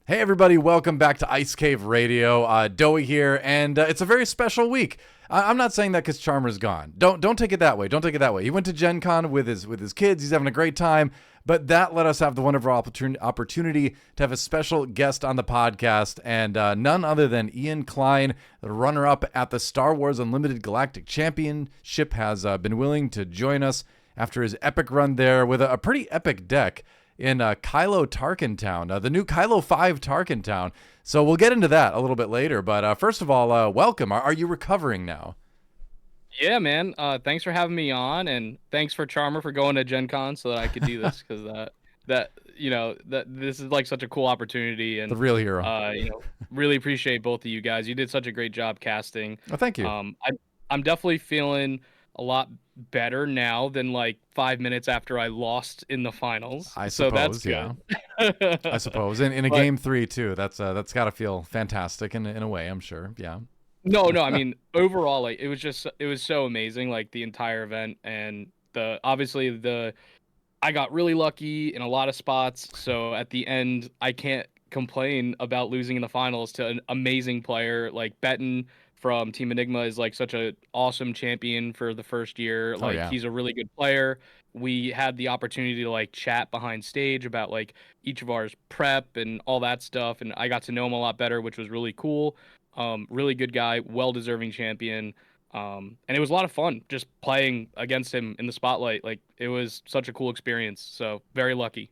Hey everybody, welcome back to Ice Cave Radio. Doey here, and it's a very special week. I'm not saying that because Charmer's gone. Don't take it that way. Don't take it that way. He went to Gen Con with his kids. He's having a great time, but that let us have the wonderful opportunity to have a special guest on the podcast, and none other than Ian Klien, the runner-up at the Star Wars Unlimited Galactic Championship, has been willing to join us after his epic run there with a pretty epic deck in Kylo Tarkintown, the new Kylo 5 Tarkintown. So we'll get into that a little bit later. But first of all, welcome. Are you recovering now? Yeah, man. Thanks for having me on, and thanks for Charmer for going to Gen Con so that I could do this because that this is like such a cool opportunity, The and real hero. really appreciate both of you guys. You did such a great job casting. Oh, thank you. I'm definitely feeling a lot better now than like 5 minutes after I lost in the finals, I so that's suppose, good. yeah. I suppose. In a But game 3 too. That's got to feel fantastic in a way, I'm sure. Yeah. no, I mean overall, like it was so amazing, like the entire event, and the obviously the I got really lucky in a lot of spots. So at the end, I can't complain about losing in the finals to an amazing player like Benton from Team Enigma is like such a awesome champion for the first year. Oh Like yeah. he's a really good player. We had the opportunity to like chat behind stage about like each of ours prep and all that stuff, and I got to know him a lot better, which was really cool. Really good guy, well deserving champion. And it was a lot of fun just playing against him in the spotlight. Like it was such a cool experience. So very lucky.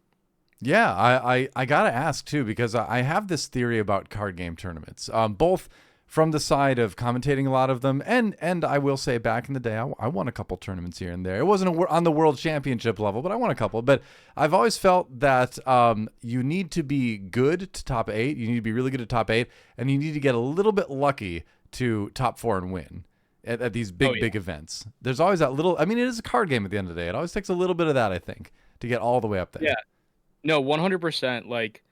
Yeah, I gotta ask too because I have this theory about card game tournaments, both from the side of commentating a lot of them, and I will say back in the day I won a couple tournaments here and there. It wasn't on the world championship level, but I won a couple. But I've always felt that you need to be good to top 8. You need to be really good at top 8, and you need to get a little bit lucky to top 4 and win at these Oh big yeah. events. There's always that little. I mean, it is a card game at the end of the day. It always takes a little bit of that, I think, to get all the way up there. Yeah. No, 100%. Like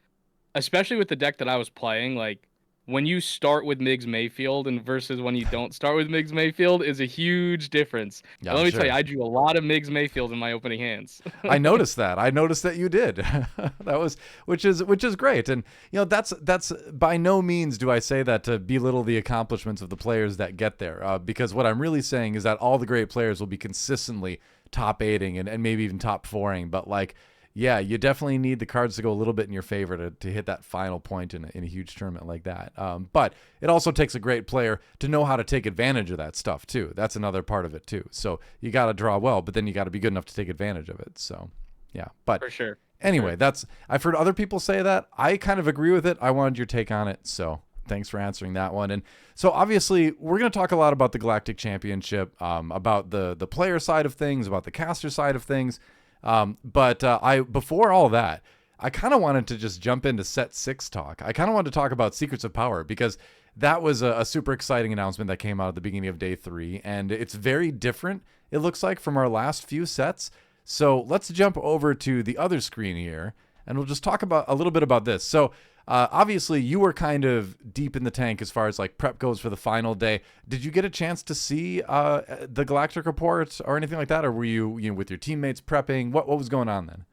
especially with the deck that I was playing, like when you start with Miggs Mayfield and versus when you don't start with Miggs Mayfield is a huge difference. Yeah, And let I'm me tell you, sure. I drew a lot of Miggs Mayfield in my opening hands. I noticed that. I noticed that you did. That was which is great. And that's by no means do I say that to belittle the accomplishments of the players that get there. Because what I'm really saying is that all the great players will be consistently top 8ing and maybe even top 4ing. But like, yeah, you definitely need the cards to go a little bit in your favor to hit that final point in a huge tournament like that. But it also takes a great player to know how to take advantage of that stuff too. That's another part of it too. So you got to draw well, but then you got to be good enough to take advantage of it. So yeah, but For sure. For anyway, sure. that's I've heard other people say that. I kind of agree with it. I wanted your take on it. So thanks for answering that one. And so obviously we're going to talk a lot about the Galactic Championship, about the player side of things, about the caster side of things. But I before all that, I kind of wanted to just jump into set 6 talk. I kind of wanted to talk about Secrets of Power because that was a super exciting announcement that came out at the beginning of day 3, and it's very different, it looks like, from our last few sets. So let's jump over to the other screen here, and we'll just talk about a little bit about this. So obviously, you were kind of deep in the tank as far as like prep goes for the final day. Did you get a chance to see the Galactic report or anything like that, or were you with your teammates prepping? What was going on then?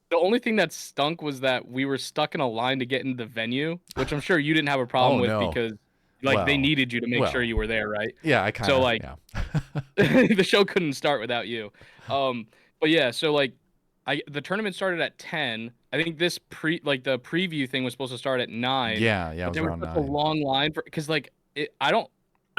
The only thing that stunk was that we were stuck in a line to get into the venue, which I'm sure you didn't have a problem Oh with no. because like they Well, needed you to make sure well, you were there, right? yeah, I kind So of like yeah. the show couldn't start without you. But yeah, so like the tournament started at 10. I think this the preview thing was supposed to start at 9, Yeah, it but was there was around such a 9. long line for because like I don't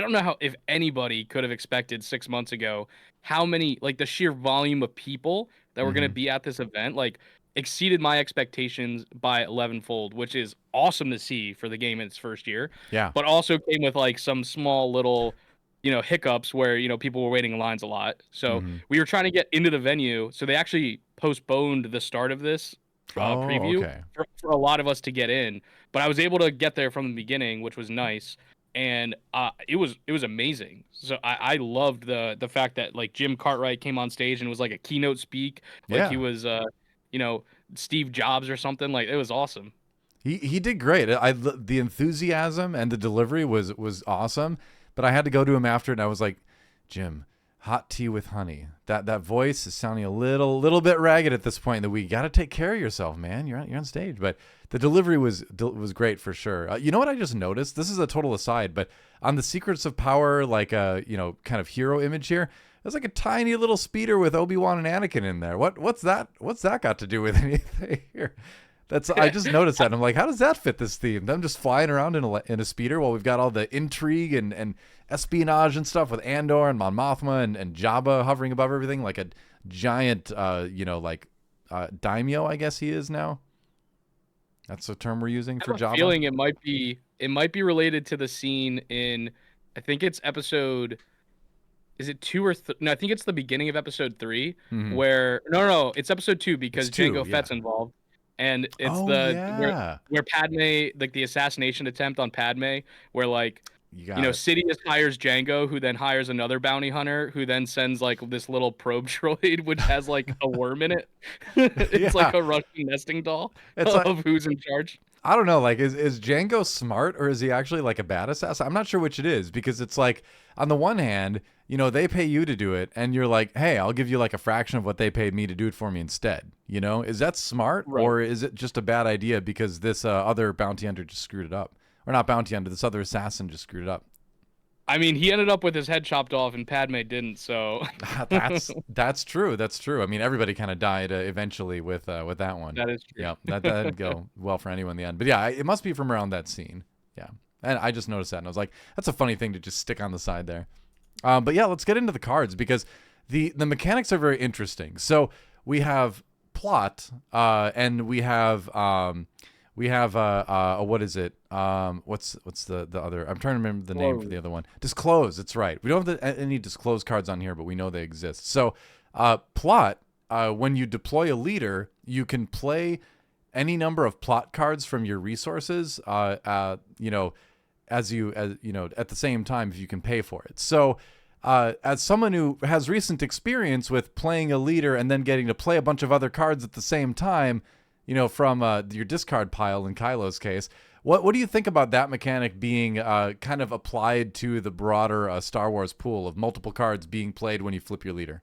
know how if anybody could have expected 6 months ago how many like the sheer volume of people that were gonna Mm-hmm. be at this event like exceeded my expectations by 11-fold, which is awesome to see for the game in its first year, Yeah. but also came with like some small little hiccups where people were waiting in lines a lot. So Mm-hmm. we were trying to get into the venue, so they actually postponed the start of this Oh, preview okay. for a lot of us to get in. But I was able to get there from the beginning, which was nice, and it was amazing. So I loved the fact that like Jim Cartwright came on stage and was like a keynote speak, like he Yeah. was you know Steve Jobs or something. Like it was awesome. He did great. The enthusiasm and the delivery was awesome, but I had to go to him after, and I was like, Jim, Hot tea with honey. That voice is sounding a little bit ragged at this point in the week. Got to take care of yourself, man. You're on stage, but the delivery was great for sure. You know what I just noticed? This is a total aside, but on the Secrets of Power, like kind of hero image here, there's like a tiny little speeder with Obi-Wan and Anakin in there. What's that? What's that got to do with anything here? I just noticed that. And I'm like, how does that fit this theme? Them just flying around in a speeder while we've got all the intrigue and espionage and stuff with Andor and Mon Mothma and Jabba hovering above everything like a giant, daimyo, I guess he is now. That's the term we're using for I have a Jabba. feeling it might be related to the scene in, I think it's episode. Is it 2 or no? I think it's the beginning of episode 3, where no, it's episode 2 because Jango Fett's involved. And it's where Padme, like the assassination attempt on Padme, where like Sidious hires Jango, who then hires another bounty hunter, who then sends like this little probe droid, which has like a worm in it. It's like a Russian nesting doll of who's in charge. I don't know. Like, is Jango smart or is he actually like a bad assassin? I'm not sure which it is because it's like on the one hand, they pay you to do it, and you're like, hey, I'll give you like a fraction of what they paid me to do it for me instead. Is that smart or is it just a bad idea because this other bounty hunter just screwed it up? Or not bounty hunter, this other assassin just screwed it up. I mean, he ended up with his head chopped off, and Padme didn't. So that's true. That's true. I mean, everybody kind of died eventually with that one. That is true. Yeah, that didn't go well for anyone in the end. But yeah, it must be from around that scene. Yeah, and I just noticed that, and I was like, that's a funny thing to just stick on the side there. But yeah, let's get into the cards because the mechanics are very interesting. So we have plot, and we have what is it? What's the other? I'm trying to remember the name for the other one. Disclose. That's right. We don't have any Disclose cards on here, but we know they exist. So, plot. When you deploy a leader, you can play any number of plot cards from your resources. At the same time, if you can pay for it. So, as someone who has recent experience with playing a leader and then getting to play a bunch of other cards at the same time, from your discard pile in Kylo's case, what do you think about that mechanic being kind of applied to the broader Star Wars pool of multiple cards being played when you flip your leader?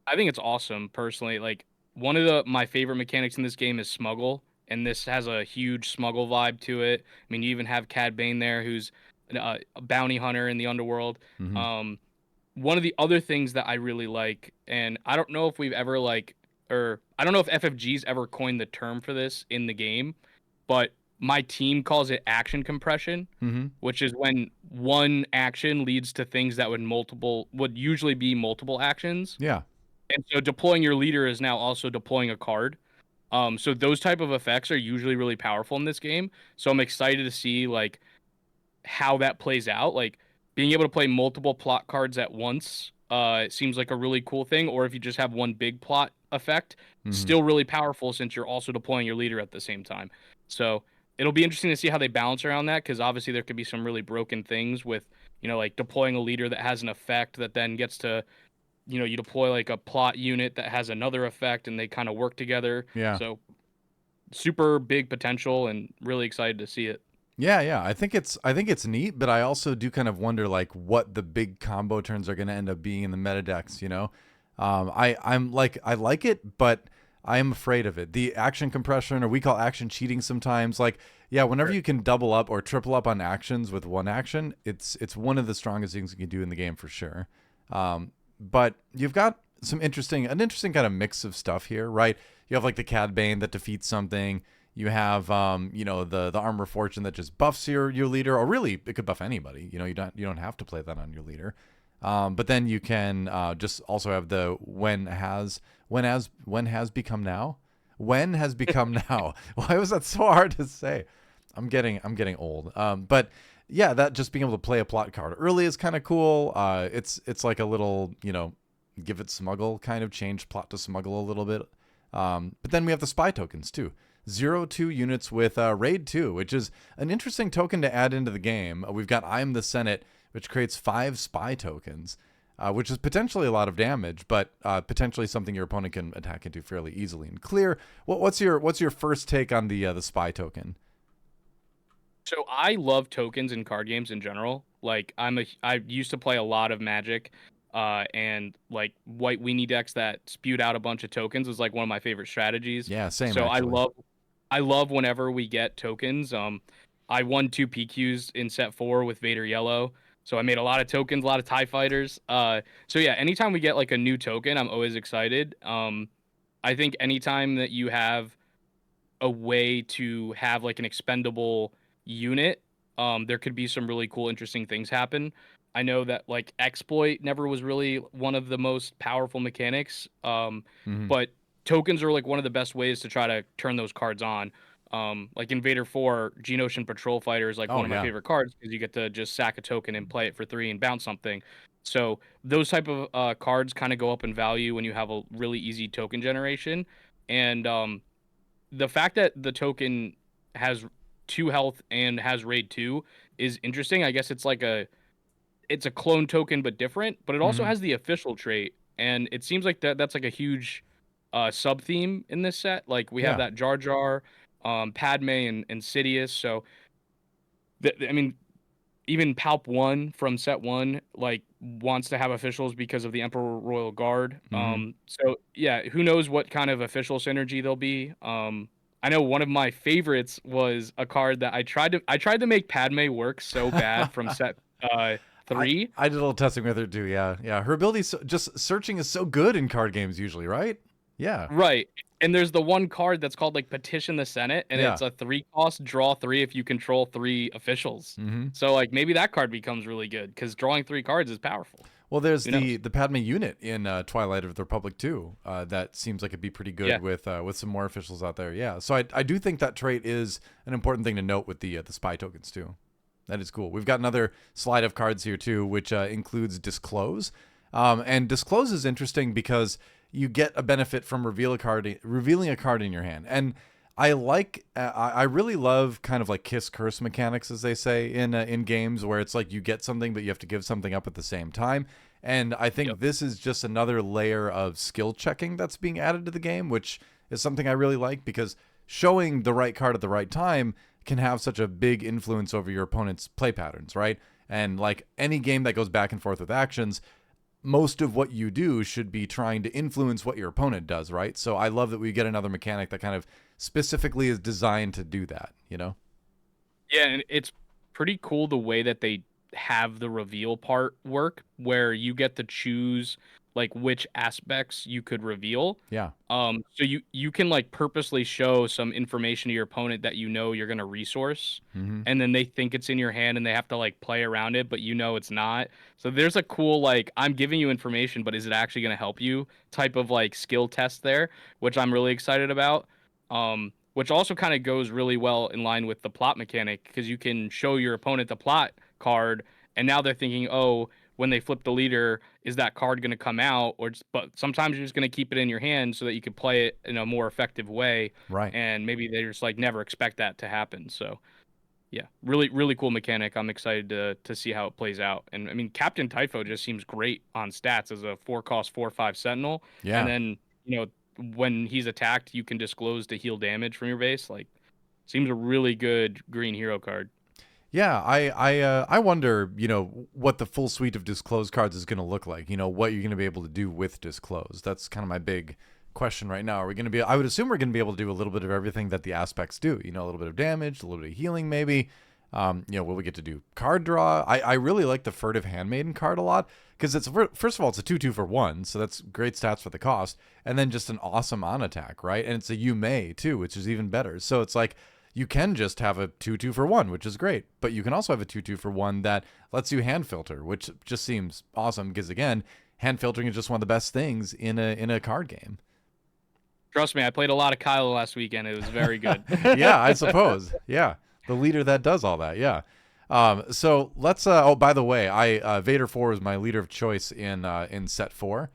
I think it's awesome, personally. Like, one of my favorite mechanics in this game is Smuggle, and this has a huge Smuggle vibe to it. I mean, you even have Cad Bane there, who's a bounty hunter in the underworld. Mm-hmm. One of the other things that I really like, and I don't know if we've ever I don't know if FFG's ever coined the term for this in the game, but my team calls it action compression, which is when one action leads to things that would usually be multiple actions. Yeah. And so deploying your leader is now also deploying a card. So those type of effects are usually really powerful in this game. So I'm excited to see like how that plays out. Like being able to play multiple plot cards at once it seems like a really cool thing. Or if you just have one big plot effect, still really powerful since you're also deploying your leader at the same time. So it'll be interesting to see how they balance around that, because obviously there could be some really broken things with, like deploying a leader that has an effect that then gets to, you deploy like a plot unit that has another effect and they kind of work together. Yeah. So super big potential and really excited to see it. Yeah. I think it's neat, but I also do kind of wonder like what the big combo turns are going to end up being in the meta decks, I like it, but I am afraid of it. The action compression, or we call action cheating sometimes. Like, yeah, whenever you can double up or triple up on actions with one action, it's one of the strongest things you can do in the game for sure. But you've got an interesting kind of mix of stuff here, right? You have like the Cad Bane that defeats something. You have the Armor of Fortune that just buffs your leader, or really it could buff anybody. You don't have to play that on your leader. But then you can just also have the when has become now. When has become now. Why was that so hard to say? I'm getting old. But yeah, that just being able to play a plot card early is kind of cool. It's like a little, give it smuggle, kind of change plot to smuggle a little bit. But then we have the spy tokens too. 0-2 units with Raid 2, which is an interesting token to add into the game. We've got I'm the Senate, which creates 5 spy tokens, which is potentially a lot of damage, but potentially something your opponent can attack into fairly easily and clear. What's your first take on the spy token? So I love tokens in card games in general. Like I used to play a lot of Magic. and like white weenie decks that spewed out a bunch of tokens was like one of my favorite strategies. Yeah, same So actually. I love whenever we get tokens. I won 2 PQs in set 4 with Vader Yellow. So I made a lot of tokens, a lot of TIE fighters. So yeah, anytime we get like a new token, I'm always excited. I think anytime that you have a way to have like an expendable unit, there could be some really cool, interesting things happen. I know that like exploit never was really one of the most powerful mechanics, Hmm. but tokens are like one of the best ways to try to turn those cards on. Like Invader 4, Geonosian Patrol Fighter is like Oh one of my yeah. favorite cards because you get to just sack a token and play it for 3 and bounce something. So those type of cards kind of go up in value when you have a really easy token generation. And the fact that the token has 2 health and has raid 2 is interesting. I guess it's a clone token but different, but it also Hmm. has the official trait, and it seems like that's like a huge sub theme in this set. Like we have Yeah. that Jar Jar, Padme and Sidious. So I mean, even Palp 1 from set 1 like wants to have officials because of the Emperor Royal Guard. Hmm. So yeah, who knows what kind of official synergy there'll be. I know one of my favorites was a card that I tried to make Padme work so bad from set I 3. I did a little testing with her too. Yeah, yeah. Her ability, just searching, is so good in card games usually, right? Yeah, Right. And there's the one card that's called like Petition the Senate, and yeah. it's a 3 cost, draw 3 if you control 3 officials. Hmm. So like maybe that card becomes really good because drawing 3 cards is powerful. Well, there's Who knows? the Padme unit in Twilight of the Republic too. That seems like it'd be pretty good Yeah. with some more officials out there. Yeah, so I do think that trait is an important thing to note with the spy tokens too. That is cool. We've got another slide of cards here too, which includes Disclose. And Disclose is interesting because you get a benefit from revealing a card in your hand. And I really love kind of like kiss curse mechanics, as they say in games, where it's like you get something but you have to give something up at the same time. And I think Yep. this is just another layer of skill checking that's being added to the game, which is something I really like because showing the right card at the right time can have such a big influence over your opponent's play patterns, right? And like any game that goes back and forth with actions, most of what you do should be trying to influence what your opponent does, right? So I love that we get another mechanic that kind of specifically is designed to do that, you know? Yeah, and it's pretty cool the way that they have the reveal part work where you get to choose like which aspects you could reveal. Yeah. So you can like purposely show some information to your opponent that you know you're gonna resource, Hmm. and then they think it's in your hand and they have to like play around it, but you know it's not. So there's a cool like I'm giving you information, but is it actually gonna help you type of like skill test there, which I'm really excited about. Which also kind of goes really well in line with the plot mechanic because you can show your opponent the plot card, and now they're thinking, oh, when they flip the leader, is that card going to come out? But sometimes you're just going to keep it in your hand so that you can play it in a more effective way, Right. and maybe they just like never expect that to happen. So yeah, really really cool mechanic. I'm excited to see how it plays out. And I mean, Captain Typho just seems great on stats as a 4 cost 4/5 Sentinel, and Yeah. then when he's attacked, you can disclose to heal damage from your base. Like, seems a really good green hero card. Yeah, I wonder, what the full suite of Disclose cards is going to look like. What you're going to be able to do with Disclose. That's kind of my big question right now. Are we going to be? I would assume we're going to be able to do a little bit of everything that the aspects do. A little bit of damage, a little bit of healing, maybe. Will we get to do card draw? I really like the Furtive Handmaiden card a lot because first of all, it's a 2/2 for 1, so that's great stats for the cost, and then just an awesome on attack, right? And it's a you may too, which is even better. So it's like you can just have a 2/2 for 1, which is great, but you can also have a 2/2 for 1 that lets you hand filter, which just seems awesome because again, hand filtering is just one of the best things in a card game. Trust me, I played a lot of Kylo last weekend. It was very good. Yeah, I suppose. Yeah, the leader that does all that. Yeah. So let's. Oh, by the way, Vader 4 is my leader of choice in set 4,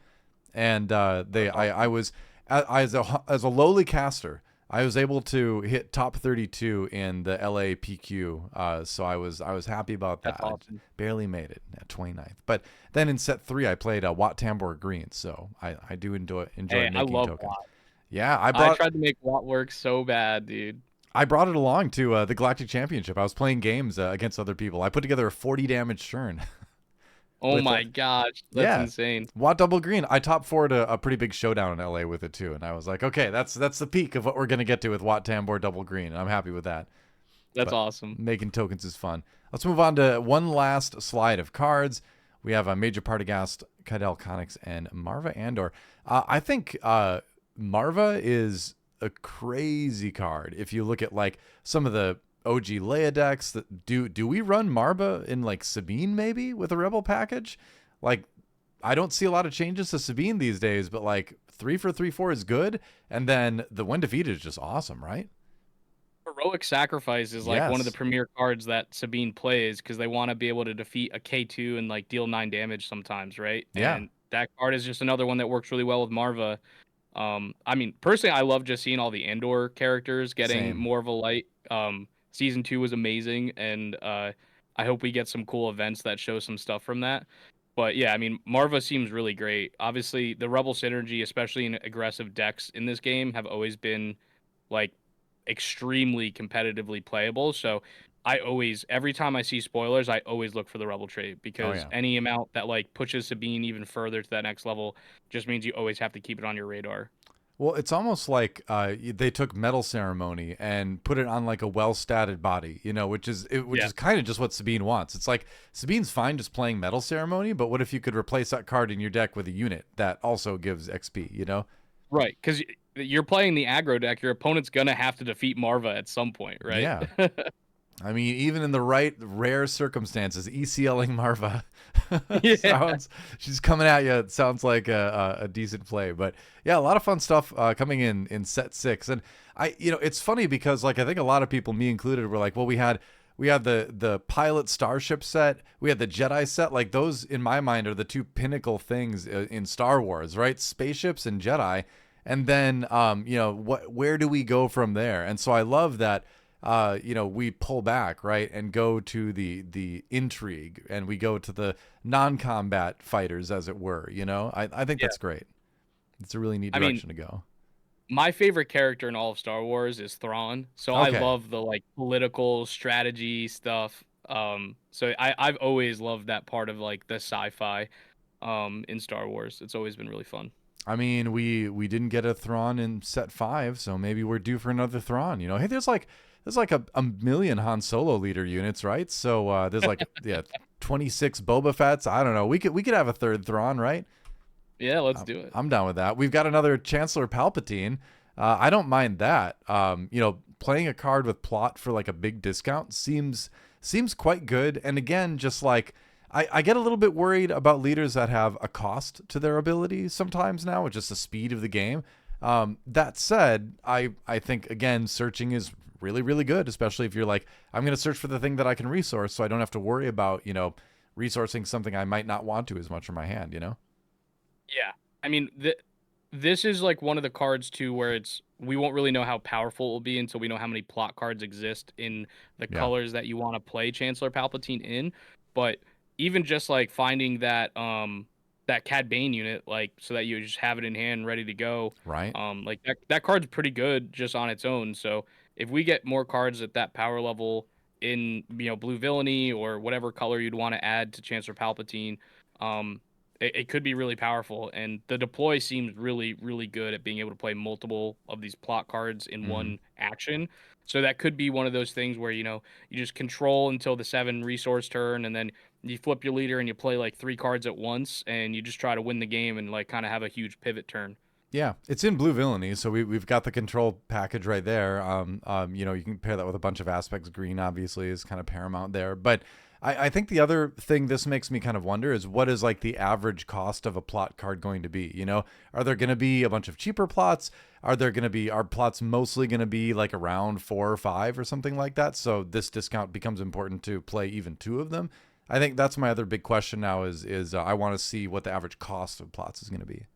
and I was as a lowly caster, I was able to hit top 32 in the LA PQ. So I was happy about that. That's awesome. I barely made it at 29th. But then in set 3, I played Wat Tambor Green. So I do enjoy Hey, I making love tokens. Watt. Yeah, I tried to make Watt work so bad, dude. I brought it along to the Galactic Championship. I was playing games against other people. I put together a 40 damage turn. Oh with my gosh, that's yeah, insane. Watt double green. I top forward a pretty big showdown in LA with it too, and I was like, okay, that's the peak of what we're gonna get to with Watt Tambor double green, and I'm happy with that. That's But awesome. making tokens is fun. Let's move on to one last slide of cards. We have a Major Partagast, Kydel Connix, and Marva Andor. I think Marva is a crazy card. If you look at like some of the OG Leia decks, that do we run Marva in like Sabine maybe with a Rebel package? Like I don't see a lot of changes to Sabine these days, but like 3 for 3/4 is good, and then the when defeated is just awesome, right? Heroic Sacrifice is like one of the Yes. premier cards that Sabine plays because they want to be able to defeat a K2 and like deal 9 damage sometimes, right? Yeah. And that card is just another one that works really well with Marva. I mean, personally, I love just seeing all the Andor characters getting Same. more of a light. Season 2 was amazing, and I hope we get some cool events that show some stuff from that. But yeah, I mean, Marva seems really great. Obviously, the Rebel synergy, especially in aggressive decks in this game, have always been like extremely competitively playable. So I always, every time I see spoilers, I always look for the Rebel trait Oh because yeah. any amount that like pushes Sabine even further to that next level just means you always have to keep it on your radar. Well, it's almost like they took Metal Ceremony and put it on like a well-statted body, which Yeah, is kind of just what Sabine wants. It's like Sabine's fine just playing Metal Ceremony, but what if you could replace that card in your deck with a unit that also gives XP, you know? right. Because you're playing the aggro deck, your opponent's gonna have to defeat Marva at some point, right? Yeah. I mean, even in the right rare circumstances, ECLing Marva Yeah. sounds she's coming at you. It sounds like a decent play, but yeah, a lot of fun stuff coming in set 6. And it's funny because like I think a lot of people, me included, were like, well, we had the pilot starship set, we had the Jedi set. Like those, in my mind, are the two pinnacle things in Star Wars, right? Spaceships and Jedi. And then, where do we go from there? And so I love that we pull back, right, and go to the intrigue, and we go to the non-combat fighters, as it were. I think Yeah. that's great. It's a really neat I mean, direction to go. my favorite character in all of Star Wars is Thrawn. So I Okay. love the like political strategy stuff. So I've always loved that part of like the sci-fi in Star Wars. It's always been really fun. I mean, we didn't get a Thrawn in set 5, so maybe we're due for another Thrawn. Hey, there's like a million Han Solo leader units, right? So there's like 26 Boba Fett's. I don't know. We could have a third Thrawn, right? Yeah, let's do it. I'm down with that. We've got another Chancellor Palpatine. I don't mind that. Playing a card with plot for like a big discount seems quite good. And again, just like I get a little bit worried about leaders that have a cost to their abilities sometimes now, with just the speed of the game. That said, I think again searching is really really good, especially if you're like, I'm going to search for the thing that I can resource, so I don't have to worry about resourcing something I might not want to as much from my hand. Yeah. I mean, this is like one of the cards too where we won't really know how powerful it will be until we know how many plot cards exist in the Yeah. colors that you want to play Chancellor Palpatine in. But even just like finding that Cad Bane unit, like so that you just have it in hand ready to go. Right. Like that card's pretty good just on its own. So if we get more cards at that power level in blue villainy or whatever color you'd want to add to Chancellor Palpatine, it could be really powerful. And the deploy seems really, really good at being able to play multiple of these plot cards in Mm-hmm. one action. So that could be one of those things where, you just control until the 7 resource turn, and then you flip your leader and you play like 3 cards at once, and you just try to win the game and like kind of have a huge pivot turn. Yeah, it's in blue villainy, so we've got the control package right there. You can pair that with a bunch of aspects. Green obviously is kind of paramount there, but I think the other thing this makes me kind of wonder is, what is like the average cost of a plot card going to be? Are there going to be a bunch of cheaper plots? Are plots mostly going to be like around 4 or 5 or something like that? So this discount becomes important to play even 2 of them. I think that's my other big question now is I want to see what the average cost of plots is going to be.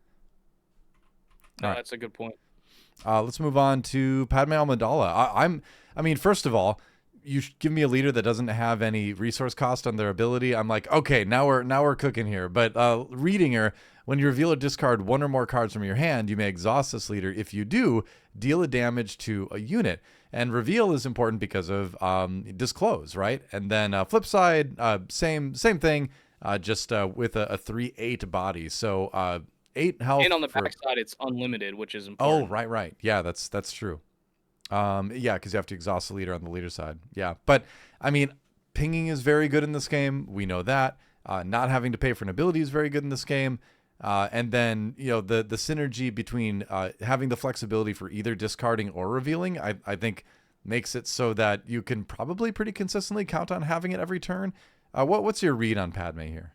All No, right. that's a good point. Let's move on to Padme Amidala. I mean, first of all, you give me a leader that doesn't have any resource cost on their ability. I'm like, okay, now we're cooking here. But reading her, when you reveal or discard 1 or more cards from your hand, you may exhaust this leader. If you do, deal a damage to a unit. And reveal is important because of disclose, right? And then flip side, same thing. just with a 3/8 body. So 8 health. And on the for. backside, it's unlimited, which is Oh, important. right. Yeah, that's true. Yeah, because you have to exhaust the leader on the leader side. Yeah, but I mean, pinging is very good in this game. We know that. Not having to pay for an ability is very good in this game. And then the synergy between having the flexibility for either discarding or revealing, I think makes it so that you can probably pretty consistently count on having it every turn. What's your read on Padme here?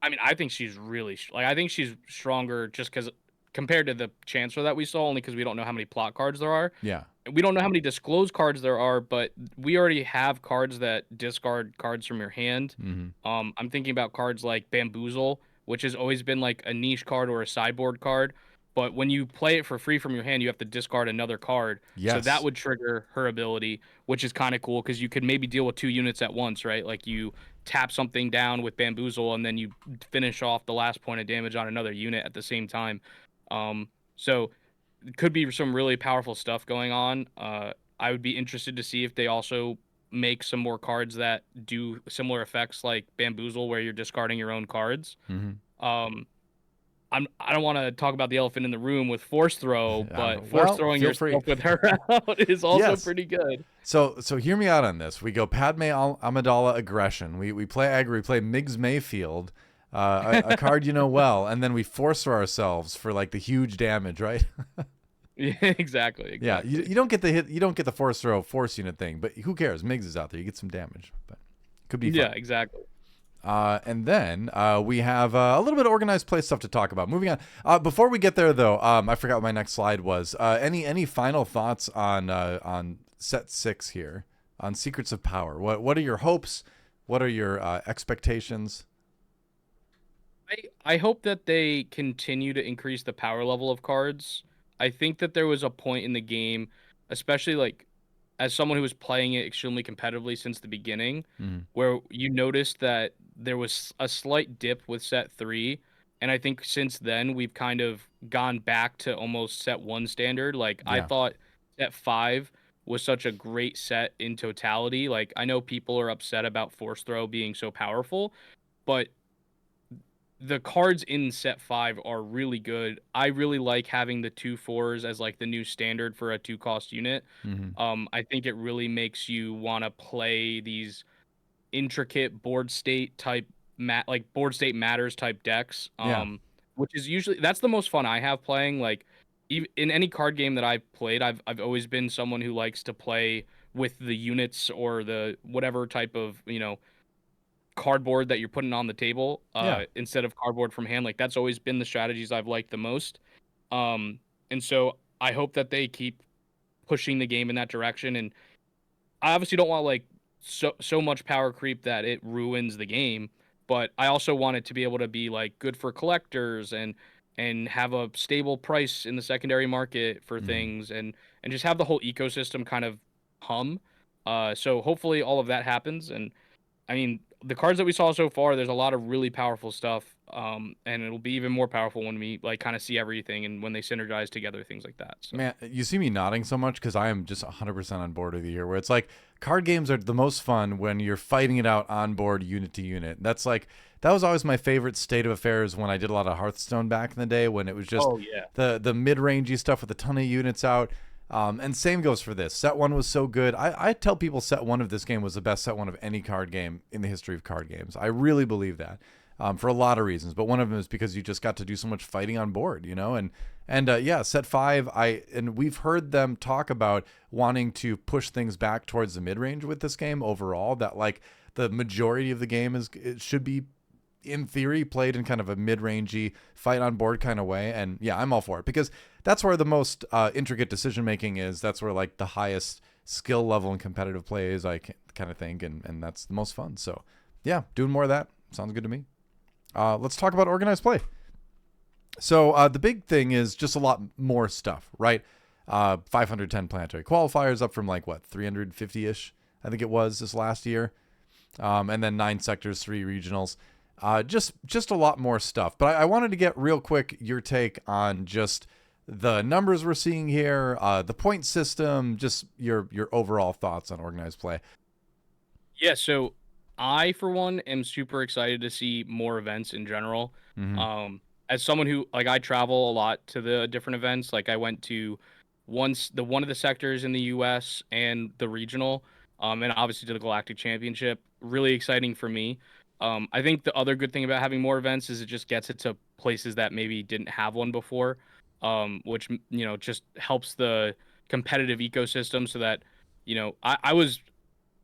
I mean, I think she's really like I think she's stronger just because compared to the Chancellor that we saw, only because we don't know how many plot cards there are. Yeah. We don't know how many disclose cards there are, but we already have cards that discard cards from your hand. Mm-hmm. I'm thinking about cards like Bamboozle, which has always been like a niche card or a sideboard card. But when you play it for free from your hand, you have to discard another card. So that Yes. would trigger her ability, which is kind of cool because you could maybe deal with 2 units at once, right? Like you tap something down with Bamboozle and then you finish off the last point of damage on another unit at the same time. So it could be some really powerful stuff going on. I would be interested to see if they also make some more cards that do similar effects like Bamboozle, where you're discarding your own cards. Mm-hmm. Um, I don't want to talk about the elephant in the room with Force Throw, but Force Well, throwing feel free. yourself with her out is also Yes. pretty good. So hear me out on this. We go Padme Amidala Aggression. We play aggro. We play Miggs Mayfield, a card you know well, and then we force ourselves for like the huge damage, right? Yeah, exactly. Yeah, you don't get the hit. You don't get the force throw force unit thing, but who cares? Miggs is out there. You get some damage, but could be fun. Yeah, exactly. And then we have a little bit of organized play stuff to talk about. Moving on. Before we get there, though, I forgot what my next slide was. Any final thoughts on set 6 here on Secrets of Power? What are your hopes? What are your expectations? I hope that they continue to increase the power level of cards. I think that there was a point in the game, especially like as someone who was playing it extremely competitively since the beginning, Mm, where you noticed that there was a slight dip with set 3. And I think since then we've kind of gone back to almost set 1 standard. Like I yeah, thought set 5 was such a great set in totality. Like I know people are upset about Force Throw being so powerful, but the cards in set 5 are really good. I really like having the 2/4s as like the new standard for a 2 cost unit. mm-hmm. I think it really makes you want to play these intricate board state type like board state matters type decks. Yeah, Which is usually that's the most fun I have playing. Like even in any card game that I've played, I've always been someone who likes to play with the units or the whatever type of cardboard that you're putting on the table yeah. instead of cardboard from hand. Like that's always been the strategies I've liked the most. And so I hope that they keep pushing the game in that direction. And I obviously don't want like so much power creep that it ruins the game, but I also want it to be able to be like good for collectors and have a stable price in the secondary market for Mm-hmm. things and just have the whole ecosystem kind of hum. So hopefully all of that happens. And I mean, the cards that we saw so far, there's a lot of really powerful stuff. And it'll be even more powerful when we like kind of see everything and when they synergize together, things like that. So Man, you see me nodding so much because I am just 100% on board with you here. Where it's like card games are the most fun when you're fighting it out on board, unit to unit. That was always my favorite state of affairs when I did a lot of Hearthstone back in the day when it was just oh yeah. the mid rangey stuff with a ton of units out. And same goes for this. Set 1 was so good. I tell people set 1 of this game was the best set 1 of any card game in the history of card games. I really believe that. For a lot of reasons, but one of them is because you just got to do so much fighting on board, and yeah, set 5. And we've heard them talk about wanting to push things back towards the mid range with this game overall. That like the majority of the game it should be in theory played in kind of a mid-rangey fight on board kind of way. And yeah, I'm all for it because that's where the most intricate decision making is. That's where like the highest skill level and competitive play is, I kind of think, and that's the most fun. So yeah, doing more of that sounds good to me. Let's talk about organized play. So the big thing is just a lot more stuff, right? 510 planetary qualifiers up from like what 350-ish, I think it was this last year, and then 9 sectors, 3 regionals. Just a lot more stuff. But I wanted to get real quick your take on just the numbers we're seeing here, the point system, just your overall thoughts on organized play. Yeah, so I, for one, am super excited to see more events in general. Mm-hmm. As someone who like I travel a lot to the different events, like I went to one of the sectors in the US and the regional, and obviously to the Galactic Championship. Really exciting for me. I think the other good thing about having more events is it just gets it to places that maybe didn't have one before, which just helps the competitive ecosystem so that I was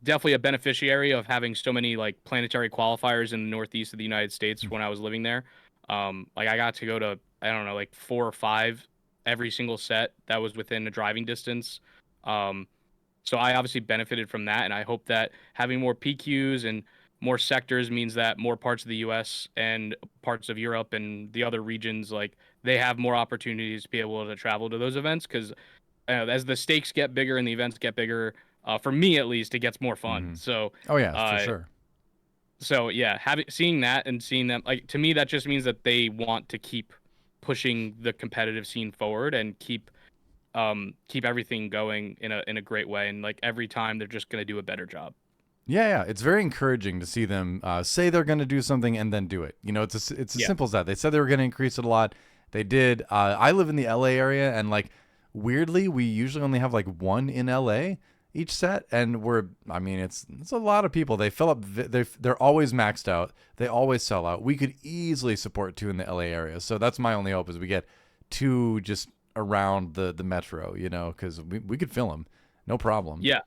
definitely a beneficiary of having so many like planetary qualifiers in the northeast of the United States when I was living there. Like I got to go to I don't know like 4 or 5 every single set that was within a driving distance. Um, so I obviously benefited from that, and I hope that having more PQs and more sectors means that more parts of the U.S. and parts of Europe and the other regions like they have more opportunities to be able to travel to those events because as the stakes get bigger and the events get bigger, for me at least, it gets more fun. Mm-hmm. So, Oh yeah, for uh, sure. so yeah, having seeing that and seeing them like to me that just means that they want to keep pushing the competitive scene forward and keep everything going in a great way. And like every time they're just gonna do a better job. Yeah, yeah, it's very encouraging to see them say they're going to do something and then do it. It's as Yeah, simple as that. They said they were going to increase it a lot. They did. I live in the LA area, and like weirdly, we usually only have like one in LA each set, and I mean, it's a lot of people. They fill up. They're always maxed out. They always sell out. We could easily support two in the LA area, so that's my only hope is we get two just around the metro. Because we could fill them, no problem. yeah.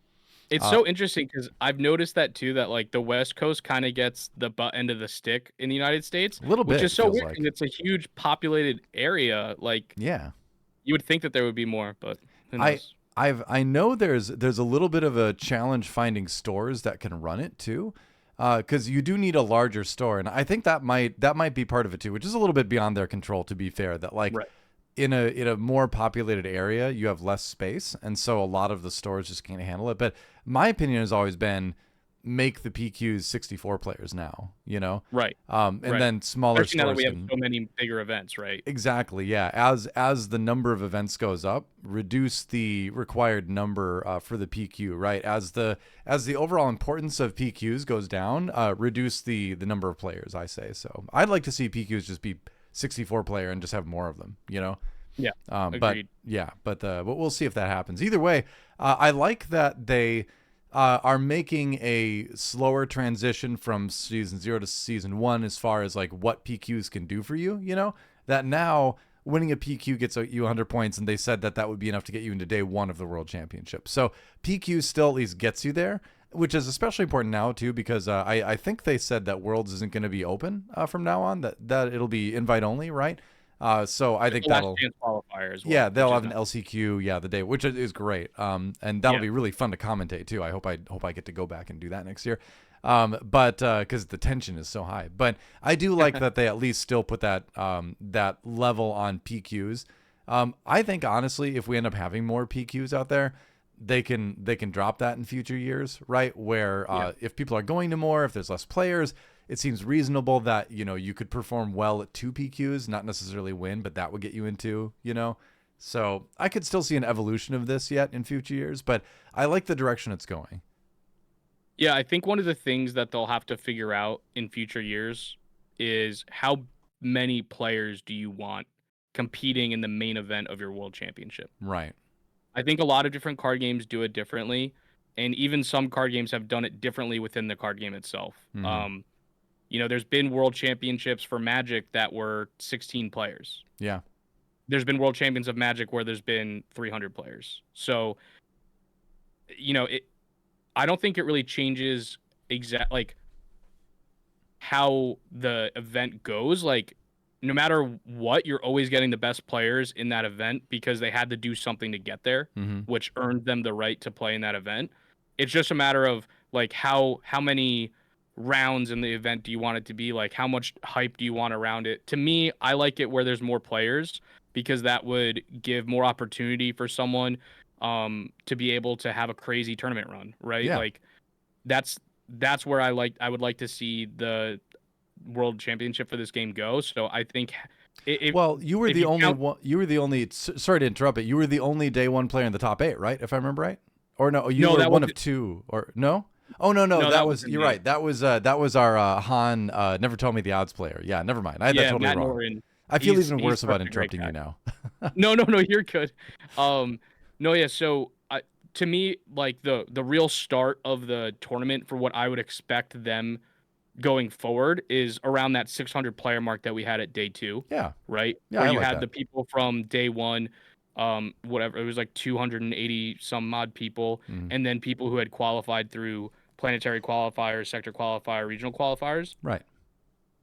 It's Uh, so interesting because I've noticed that too, that like the West Coast kind of gets the butt end of the stick in the United States, a little which bit is so feels weird because like. it's a huge populated area. Like Yeah. you would think that there would be more, but who I knows? I know there's a little bit of a challenge finding stores that can run it too, because you do need a larger store, and I think that might be part of it too, which is a little bit beyond their control. To be fair, that like Right. in a more populated area, you have less space, and so a lot of the stores just can't handle it. But my opinion has always been make the PQs 64 players now, Right. and Right. then smaller Especially now that stores we have can. so many bigger events, right? Exactly. Yeah. As the number of events goes up, reduce the required number for the PQ. Right. As the overall importance of PQs goes down, reduce the number of players. I say so. I'd like to see PQs just be 64 player and just have more of them. Yeah. But Agreed. yeah. But we'll see if that happens. Either way, I like that they. Are making a slower transition from season 0 to season 1 as far as like what PQs can do for you. That now winning a PQ gets you 100 points, and they said that would be enough to get you into day 1 of the World Championship. So PQ still at least gets you there, which is especially important now too because I think they said that Worlds isn't going to be open from now on. That it'll be invite only, right? So I It's think the last that'll. chance qualifier as Yeah, well, which they'll is have an not. LCQ, yeah, the day, which is great. And that'll Yeah. be really fun to commentate too. I hope I get to go back and do that next year. But because the tension is so high. But I do like that they at least still put that level on PQs. I think honestly, if we end up having more PQs out there, they can drop that in future years, right? Where Yeah. if people are going to more, if there's less players, it seems reasonable that you could perform well at 2 PQs, not necessarily win, but that would get you into. So I could still see an evolution of this yet in future years, but I like the direction it's going. Yeah, I think one of the things that they'll have to figure out in future years is how many players do you want competing in the main event of your world championship? Right. I think a lot of different card games do it differently, and even some card games have done it differently within the card game itself. Mm-hmm. There's been world championships for Magic that were 16 players. Yeah. There's been world champions of Magic where there's been 300 players. So, it I don't think it really changes like how the event goes. Like, no matter what, you're always getting the best players in that event because they had to do something to get there, Mm-hmm. which earned them the right to play in that event. It's just a matter of like how many rounds in the event do you want it to be? Like, how much hype do you want around it? To me, I like it where there's more players because that would give more opportunity for someone to be able to have a crazy tournament run, right? Yeah. Like that's that's where I would like to see the world championship for this game go. So I think if Well, you were if the you only count one. You were the only. Sorry to interrupt, but you were the only day 1 player in the top 8, right? If I remember right, or no, you no, were that one was of two, or no? Oh no, No, that that was wasn't you're me. right. That was our Han. Never told me the odds player. Yeah, never mind. I had that Yeah, totally Matt wrong. Norton. I feel He's even he's worse such about a great interrupting guy. you now. No, you're good. Um, no, yeah. So, to me, like the real start of the tournament for what I would expect them going forward is around that 600 player mark that we had at day two, Yeah, right? yeah, Where I you like had that. the people from day one, whatever it was like 280 some odd people, Mhm. and then people who had qualified through planetary qualifiers, sector qualifier, regional qualifiers. Right.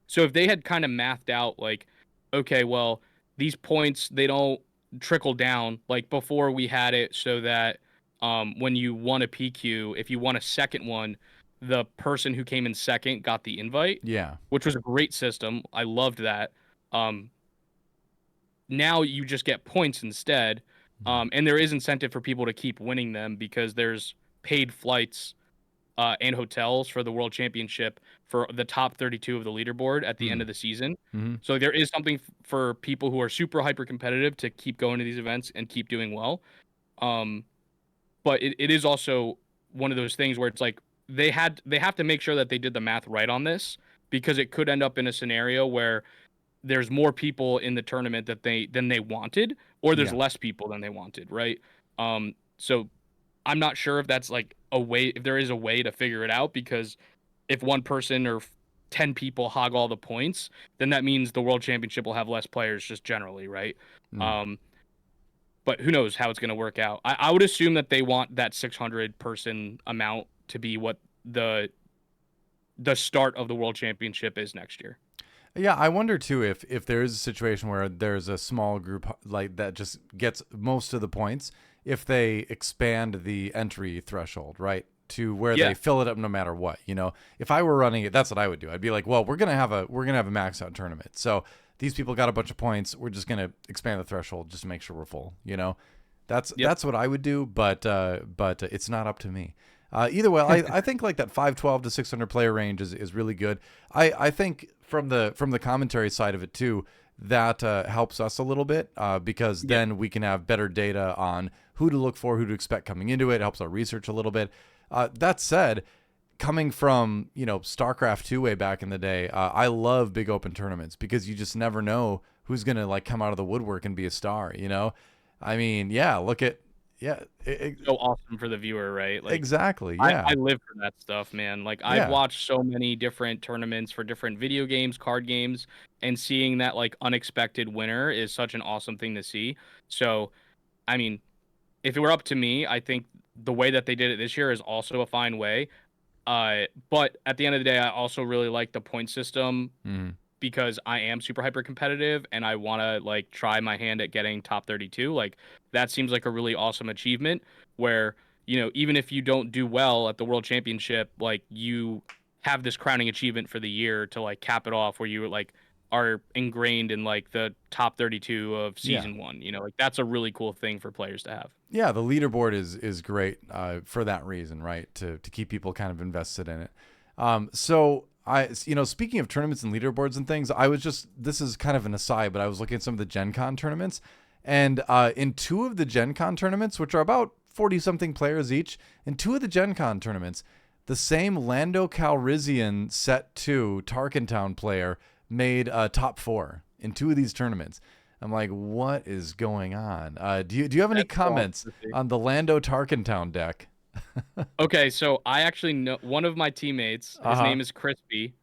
So if they had kind of mathed out like, okay, well, these points they don't trickle down like before we had it so that when you won a PQ, if you won a second one, the person who came in second got the invite, Yeah. which was a great system. I loved that. Um, Now you just get points instead, Mhm. and there is incentive for people to keep winning them because there's paid flights and hotels for the World Championship for the top 32 of the leaderboard at the end Mm. of the season. Mhm. So there is something for people who are super hyper competitive to keep going to these events and keep doing well. Um, but it is also one of those things where it's like they have to make sure that they did the math right on this because it could end up in a scenario where there's more people in the tournament that they wanted or there's Yeah. less people than they wanted, right? So I'm not sure if that's like a way, if there is a way to figure it out, because if one person or 10 people hog all the points, then that means the world championship will have less players just generally, right? Mm. Um, but who knows how it's going to work out. I would assume that they want that 600 person amount to be what the start of the world championship is next year. Yeah, I wonder too if there is a situation where there's a small group like that just gets most of the points, if they expand the entry threshold, right? To where they Yeah. fill it up no matter what. You know, if I were running it, that's what I would do. I'd be like, well, we're gonna have a max out tournament. So these people got a bunch of points. We're just gonna expand the threshold just to make sure we're full. You know, that's Yep. that's what I would do. But it's not up to me. Either way, I think like that 512 to 600 player range is really good. I think from the commentary side of it too, that helps us a little bit because Yeah. then we can have better data on who to look for, who to expect coming into it. It helps our research a little bit. That said, coming from StarCraft 2 way back in the day, I love big open tournaments because you just never know who's gonna like come out of the woodwork and be a star. I mean, yeah, look at yeah, So awesome for the viewer, right? Like exactly, I yeah, live for that stuff, man. Like I've yeah. watched so many different tournaments for different video games, card games, and seeing that like unexpected winner is such an awesome thing to see. So, I mean, if it were up to me, I think the way that they did it this year is also a fine way. But at the end of the day, I also really like the point system Mm, because I am super hyper competitive and I want to like try my hand at getting top 32. Like that seems like a really awesome achievement where, even if you don't do well at the world championship, like you have this crowning achievement for the year to like cap it off where you like are ingrained in like the top 32 of yeah. season 1. Like that's a really cool thing for players to have. Yeah, the leaderboard is great for that reason, right? To keep people kind of invested in it. So speaking of tournaments and leaderboards and things, this is kind of an aside, but I was looking at some of the Gen Con tournaments, and in two of the Gen Con tournaments, which are about 40 something players each, in two of the Gen Con tournaments, the same Lando Calrissian Set 2 Tarkintown player made top four in two of these tournaments. I'm like, what is going on? Do you have any That's so awesome comments to see. on the Lando Tarkentown deck? Okay, so I actually know one of my teammates. Uh His huh. name is Crispy.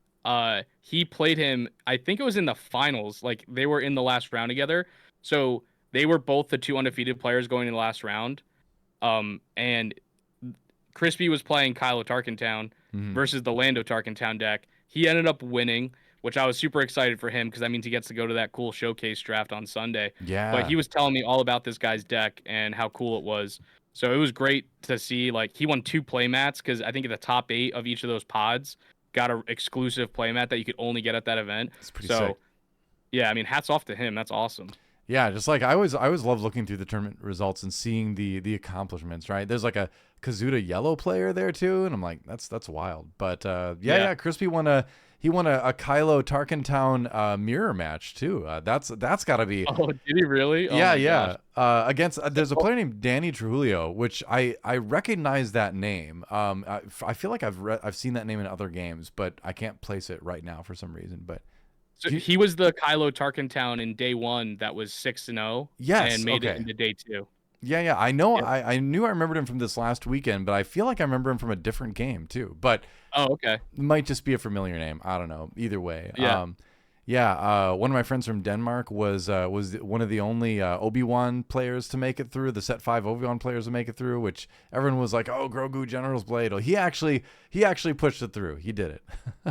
He played him. I think it was in the finals. Like they were in the last round together. So they were both the two undefeated players going in the last round. And Crispy was playing Kylo Tarkintown Hmm. versus the Lando Tarkintown deck. He ended up winning, which I was super excited for him because that means he gets to go to that cool showcase draft on Sunday. But Yeah. he was telling me all about this guy's deck and how cool it was. So it was great to see. Like he won 2 playmats because I think the top 8 of each of those pods got an exclusive playmat that you could only get at that event. It's pretty sick. So yeah, I mean, hats off to him. That's awesome. Yeah, just like I always love looking through the tournament results and seeing the accomplishments, right? There's like a Kazuda yellow player there too, and I'm like, that's wild. But Yeah. Crispy won a Kylo Tarkintown mirror match too. That's got to be. Oh, did he really? Oh Yeah, my gosh. yeah. Against there's a Oh, player named Danny Trujillo, which I recognize that name. I feel like I've seen that name in other games, but I can't place it right now for some reason. But so do you, he was the Kylo Tarkintown in day one that was 6-0 yes, and made it okay. into day two. Yeah. I know. Yep. I knew I remembered him from this last weekend, but I feel like I remember him from a different game too. But Oh, okay. it might just be a familiar name. I don't know. Either way. Yeah. Yeah. One of my friends from Denmark was one of the only Obi-Wan players to make it through. The set 5 Obi-Wan players to make it through, which everyone was like, "Oh, Grogu General's Blade." Well, he actually pushed it through. He did it.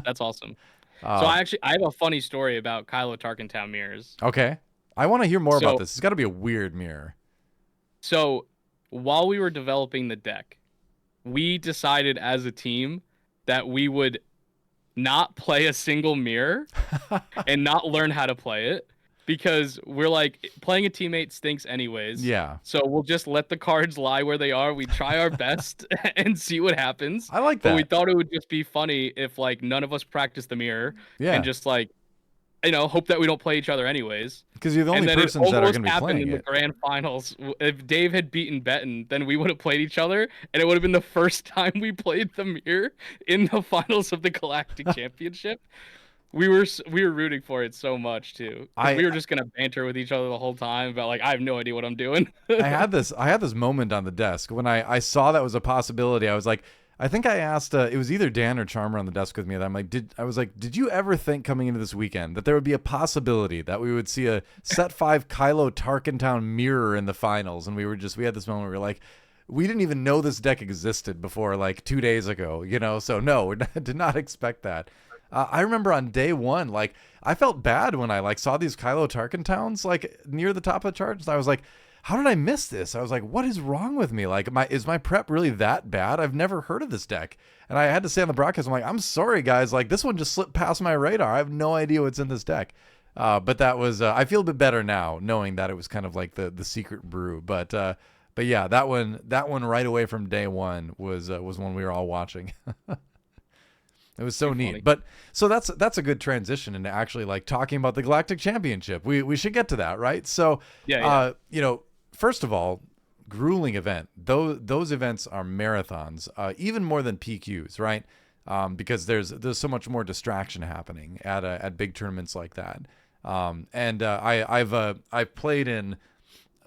That's awesome. So Uh, I have a funny story about Kylo Tarkintown mirrors. okay. I want to hear more about So this. It's got to be a weird mirror. so while we were developing the deck, we decided as a team that we would not play a single mirror and not learn how to play it because we're like playing a teammate stinks anyways. Yeah. So we'll just let the cards lie where they are. We try our best and see what happens. I like But we that. thought it would just be funny if like none of us practiced the mirror and Yeah. just like hope that we don't play each other anyways. Because you're the And only then it persons that are almost going to be happened playing in the it. grand finals. If Dave had beaten Betten, then we would have played each other, and it would have been the first time we played the mirror in the finals of the Galactic Championship. We were rooting for it so much too, because I we were just gonna banter with each other the whole time about like I have no idea what I'm doing. I had this moment on the desk when I saw that was a possibility. I was like, I think I asked it was either Dan or Charmer on the desk with me, that I'm like, did you ever think coming into this weekend that there would be a possibility that we would see a set 5 Kylo Tarkintown mirror in the finals? And we had this moment where we were like, we didn't even know this deck existed before like 2 days ago, so no, we did not expect that. I remember on day one, like I felt bad when I like saw these Kylo Tarkintowns like near the top of the charts. I was like, how did I miss this? I was like, what is wrong with me? Like, is my prep really that bad? I've never heard of this deck. And I had to say on the broadcast, I'm like, I'm sorry, guys. Like, this one just slipped past my radar. I have no idea what's in this deck. But that was, I feel a bit better now knowing that it was kind of like the secret brew. But yeah, that one right away from day one was one we were all watching. It was so Too neat. funny. But so that's a good transition into actually like talking about the Galactic Championship. We should get to that, right? So, Yeah. first of all, grueling event. Those events are marathons, even more than PQs, right? Because there's so much more distraction happening at big tournaments like that. I've played in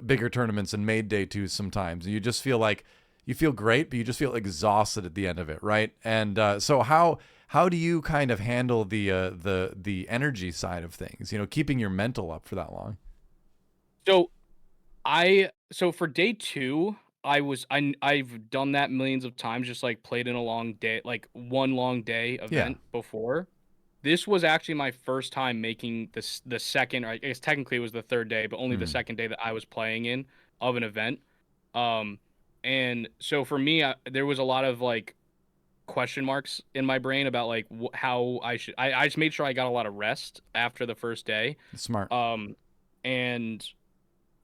bigger tournaments and made day twos sometimes. And you just feel like you feel great, but you just feel exhausted at the end of it, right? And so how do you kind of handle the energy side of things? Keeping your mental up for that long. So so for day two, I've done that millions of times, just like played in a long day, like one long day Yeah. event before. This was actually my first time making this the second, or I guess technically it was the third day, but only the Mm. second day that I was playing in of an event. Um, and so for me, there was a lot of like question marks in my brain about like how I should. I just made sure I got a lot of rest after the first day. Smart. And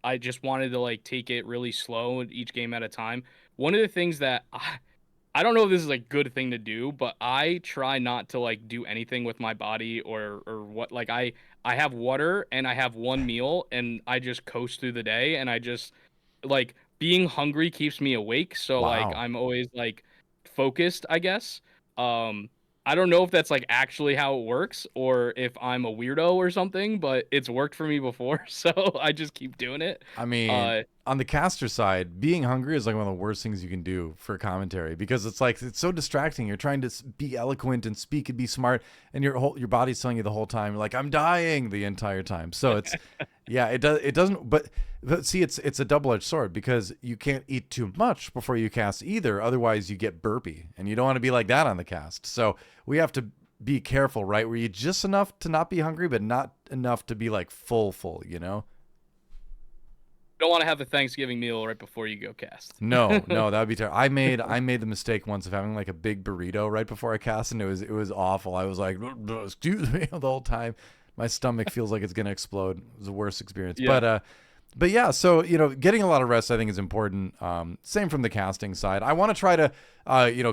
I just wanted to like take it really slow each game at a time. One of the things that I don't know if this is a good thing to do, but I try not to like do anything with my body or what. Like I have water and I have one meal and I just coast through the day, and I just like being hungry keeps me awake, so like Wow. I'm always like focused, I guess. Um I don't know if that's like actually how it works or if I'm a weirdo or something, but it's worked for me before, so I just keep doing it. I mean, Uh on the caster side, being hungry is like one of the worst things you can do for commentary, because it's like it's so distracting. You're trying to be eloquent and speak and be smart, and your body's telling you the whole time, like, I'm dying the entire time. So it's yeah, it doesn't. But see, it's a double edged sword, because you can't eat too much before you cast either. Otherwise, you get burpy, and you don't want to be like that on the cast. So we have to be careful, right? Where you just enough to not be hungry, but not enough to be like full. don't want to have a Thanksgiving meal right before you go cast. No, that would be terrible. I made the mistake once of having like a big burrito right before I cast, and it was awful. I was like, excuse me, the whole time. my stomach feels like it's gonna explode. It was the worst experience. Yeah. But yeah, so getting a lot of rest I think is important. Same from the casting side. I want to try to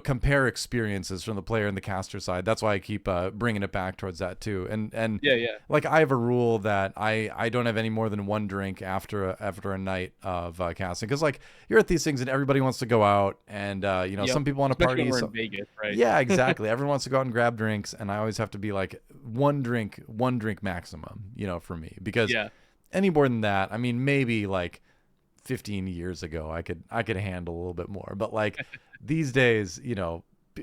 compare experiences from the player and the caster side. That's why I keep bringing it back towards that too. And Yeah, yeah. like I have a rule that I don't have any more than one drink after a night of casting, because like you're at these things and everybody wants to go out, and Yep. some people want to Especially when party. we're So in Vegas, right? yeah, exactly. Everyone wants to go out and grab drinks, and I always have to be like one drink maximum, for me, because Yeah. any more than that, I mean, maybe like 15 years ago, I could handle a little bit more. But like these days,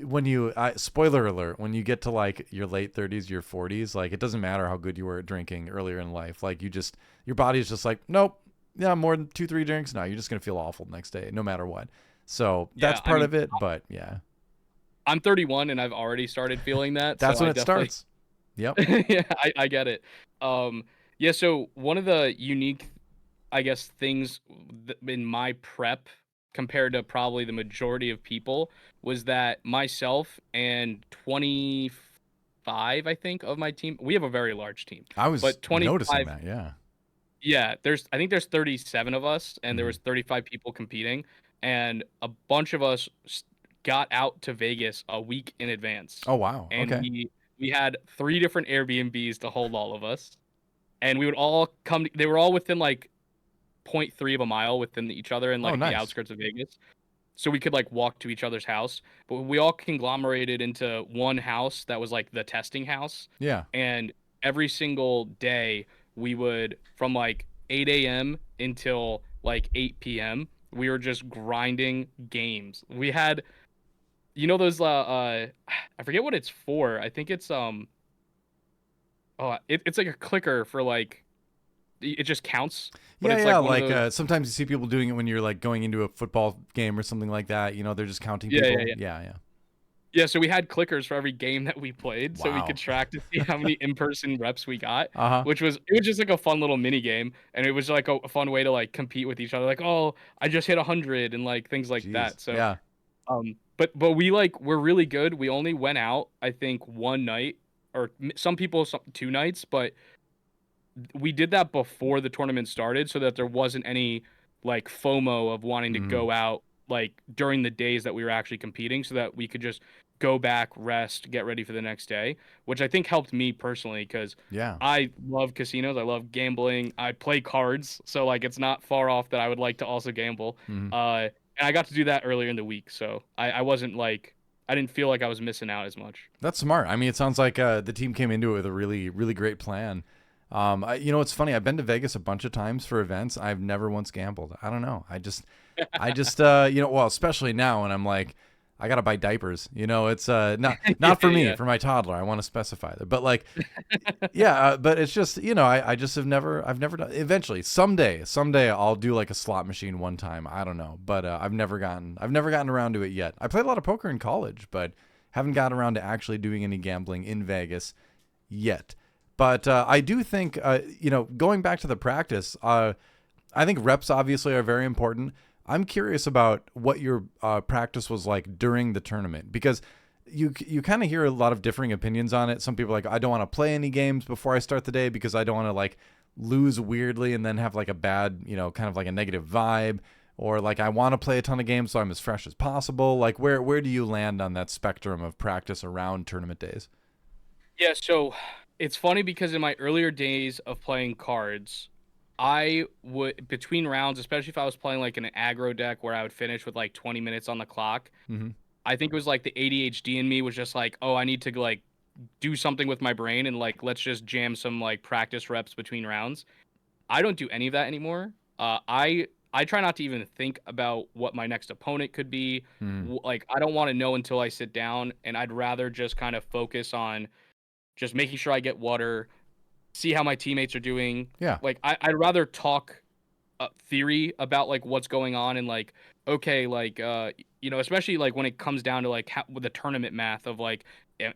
when spoiler alert, when you get to like your late 30s, your 40s, like it doesn't matter how good you were at drinking earlier in life. Like your body's just like, nope, yeah, more than 2, 3 drinks. No, you're just gonna feel awful the next day, no matter what. So that's Yeah, I part mean, of it. But yeah, I'm 31 and I've already started feeling that, so that's when I it definitely starts. Yep. yeah, I get it. Yeah, so one of the unique, I guess, things in my prep compared to probably the majority of people was that myself and 25, I think, of my team, we have a very large team, I was but noticing 25, that. Yeah. yeah, I think there's 37 of us, and there Hmm. was 35 people competing, and a bunch of us got out to Vegas a week in advance, Oh wow. and Okay. we had 3 different Airbnbs to hold all of us, and we would all come. They were all within like point 0.3 of a mile within each other in Oh like the nice. outskirts of Vegas, so we could like walk to each other's house. But we all conglomerated into one house that was like the testing house, Yeah. and every single day we would from like 8 a.m. until like 8 p.m. we were just grinding games. We had those I forget what it's for. I think it's it's like a clicker for like it just counts, but Yeah, it's yeah. like one of Like those. sometimes you see people doing it when you're like going into a football game or something like that. They're just counting Yeah, yeah, people. yeah. Yeah, yeah. Yeah, so we had clickers for every game that we played, so we could Wow. track to see how many in-person reps we got, Uh huh. which was it was just like a fun little mini game, and it was like a fun way to like compete with each other, like, oh, I just hit 100 and like things like Jeez. that. So, Yeah. but we're really good. We only went out, I think, one night, or some people 2 nights, but we did that before the tournament started, so that there wasn't any like FOMO of wanting to Hmm. go out like during the days that we were actually competing, so that we could just go back, rest, get ready for the next day, which I think helped me personally because Yeah. I love casinos, I love gambling, I play cards, so like it's not far off that I would like to also gamble. Hmm. And I got to do that earlier in the week, so I wasn't like I didn't feel like I was missing out as much. That's smart. I mean, it sounds like the team came into it with a really, really great plan. It's funny. I've been to Vegas a bunch of times for events. I've never once gambled. I don't know. Well, especially now when I'm like, I gotta buy diapers. It's Yeah, not for me, yeah. for my toddler. I want to specify that, but like, yeah, but it's just I just I've never done. Eventually, someday I'll do like a slot machine one time. I don't know, but I've never gotten around to it yet. I played a lot of poker in college, but haven't gotten around to actually doing any gambling in Vegas yet. But I do think going back to the practice, I think reps obviously are very important. I'm curious about what your practice was like during the tournament, because you kind of hear a lot of differing opinions on it. Some people are like, I don't want to play any games before I start the day because I don't want to like lose weirdly and then have like a bad, kind of like a negative vibe, or like I want to play a ton of games so I'm as fresh as possible. Like where do you land on that spectrum of practice around tournament days? Yeah, so it's funny because in my earlier days of playing cards, I would between rounds, especially if I was playing like an aggro deck where I would finish with like 20 minutes on the clock. Hmm. I think it was like the ADHD in me was just like, oh, I need to like do something with my brain and like let's just jam some like practice reps between rounds. I don't do any of that anymore. I try not to even think about what my next opponent could be. Hmm. Like I don't want to know until I sit down, and I'd rather just kind of focus on just making sure I get water, see how my teammates are doing. Yeah. Like I'd rather talk theory about like what's going on and like okay, like especially like when it comes down to like with the tournament math of like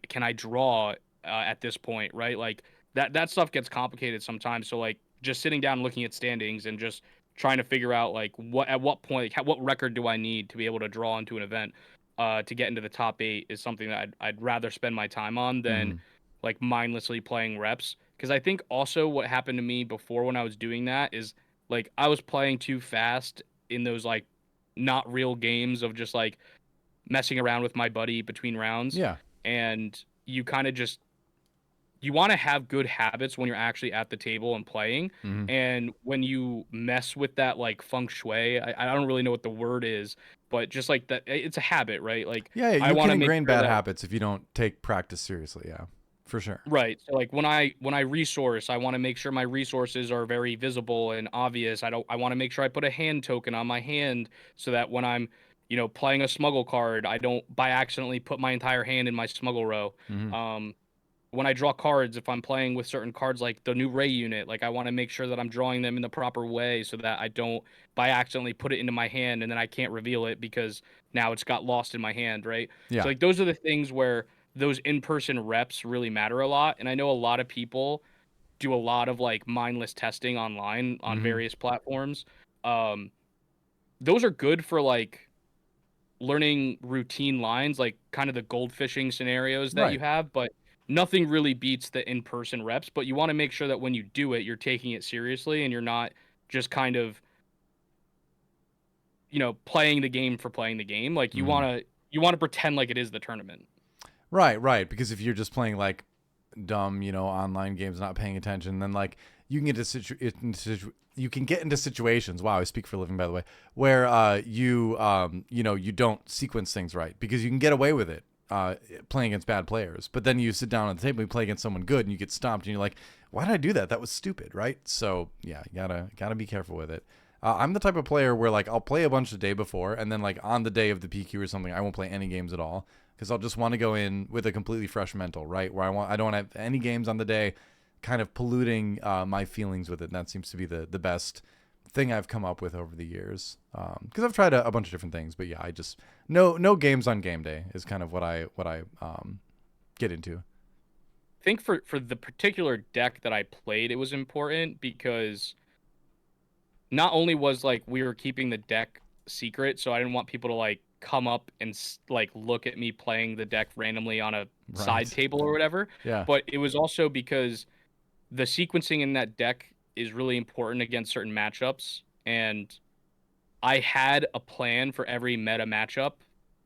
can I draw at this point, right? Like that stuff gets complicated sometimes. So like just sitting down and looking at standings and just trying to figure out like what at what point what record do I need to be able to draw into an event to get into the top 8 is something that I'd rather spend my time on than Hmm. like mindlessly playing reps. Because I think also what happened to me before when I was doing that is like I was playing too fast in those like not real games of just like messing around with my buddy between rounds. Yeah. And you kind of just you want to have good habits when you're actually at the table and playing. Mm-hmm. And when you mess with that like feng shui, I don't really know what the word is, but just like that, it's a habit, right? Like Yeah, I you want can to make ingrain sure bad that habits if you don't take practice seriously. Yeah, for sure. right. So like when I resource, I want to make sure my resources are very visible and obvious. I want to make sure I put a hand token on my hand so that when I'm, playing a smuggle card, I don't by accidentally put my entire hand in my smuggle row. Mm-hmm. When I draw cards, if I'm playing with certain cards like the new Ray unit, like I want to make sure that I'm drawing them in the proper way so that I don't by accidentally put it into my hand and then I can't reveal it because now it's got lost in my hand, right? So Yeah. like those are the things where those in-person reps really matter a lot. And I know a lot of people do a lot of like mindless testing online on Mm-hmm. various platforms. Um, those are good for like learning routine lines, like kind of the gold fishing scenarios that you Right. have, but nothing really beats the in-person reps. But you want to make sure that when you do it, you're taking it seriously and you're not just kind of, playing the game for playing the game. Like you Mm-hmm. want to you want to pretend like it is the tournament. Right. Right. Because if you're just playing like dumb, online games, not paying attention, then like you can get you can get into situations. Wow, I speak for a living, by the way, where you don't sequence things right because you can get away with it playing against bad players. But then you sit down at the table, you play against someone good, and you get stomped, and you're like, why did I do that? That was stupid, right? So yeah, you gotta be careful with it. I'm the type of player where like I'll play a bunch the day before, and then like on the day of the PQ or something, I won't play any games at all because I'll just want to go in with a completely fresh mental, right? Where I don't want to have any games on the day, kind of polluting my feelings with it. And that seems to be the best thing I've come up with over the years. Because I've tried a bunch of different things, but yeah, I just no games on game day is kind of what I get into. I think for the particular deck that I played, it was important because not only was like we were keeping the deck secret, so I didn't want people to like come up and like look at me playing the deck randomly on a side Right. table or whatever, Yeah. but it was also because the sequencing in that deck is really important against certain matchups, and I had a plan for every meta matchup,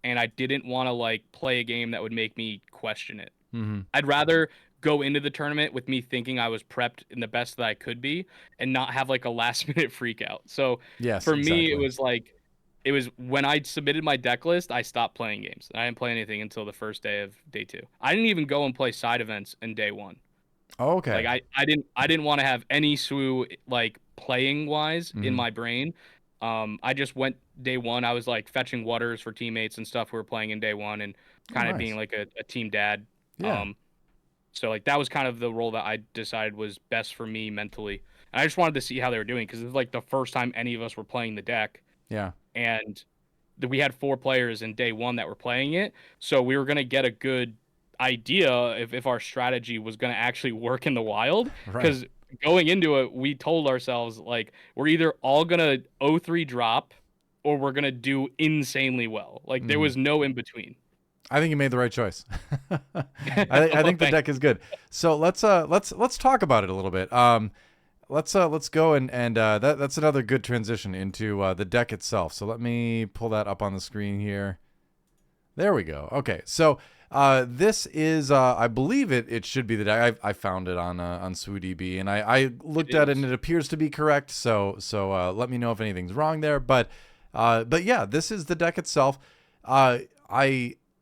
and I didn't want to like play a game that would make me question it. Mm-hmm. I'd rather go into the tournament with me thinking I was prepped in the best that I could be and not have like a last minute freak out. So Yes, for me, it exactly. was like, it was when I submitted my deck list, I stopped playing games. I didn't play anything until the first day of day two. I didn't even go and play side events in day one. Oh, Like okay. I didn't want to have any SWU like playing wise in Mm-hmm. my brain. I just went day one. I was like fetching waters for teammates and stuff who were playing in day one and Oh, kind of being nice. like a team dad. Yeah. Um, so like that was kind of the role that I decided was best for me mentally. And I just wanted to see how they were doing because it was like the first time any of us were playing the deck, Yeah. and we had 4 players in day one that were playing it. So we were gonna get a good idea if our strategy was gonna actually work in the wild. Right. Because going into it, we told ourselves like we're either all gonna 0-3 drop or we're gonna do insanely well. Like there Mm-hmm. was no in between. I think you made the right choice. I Well, think the thank deck is good. So let's talk about it a little bit. Let's go and that's another good transition into the deck itself. So let me pull that up on the screen here. There we go. Okay, so this is I believe it should be the deck. I found it on SWDB and I it looked at it and is. it appears to be correct. So let me know if anything's wrong there. But yeah, this is the deck itself. I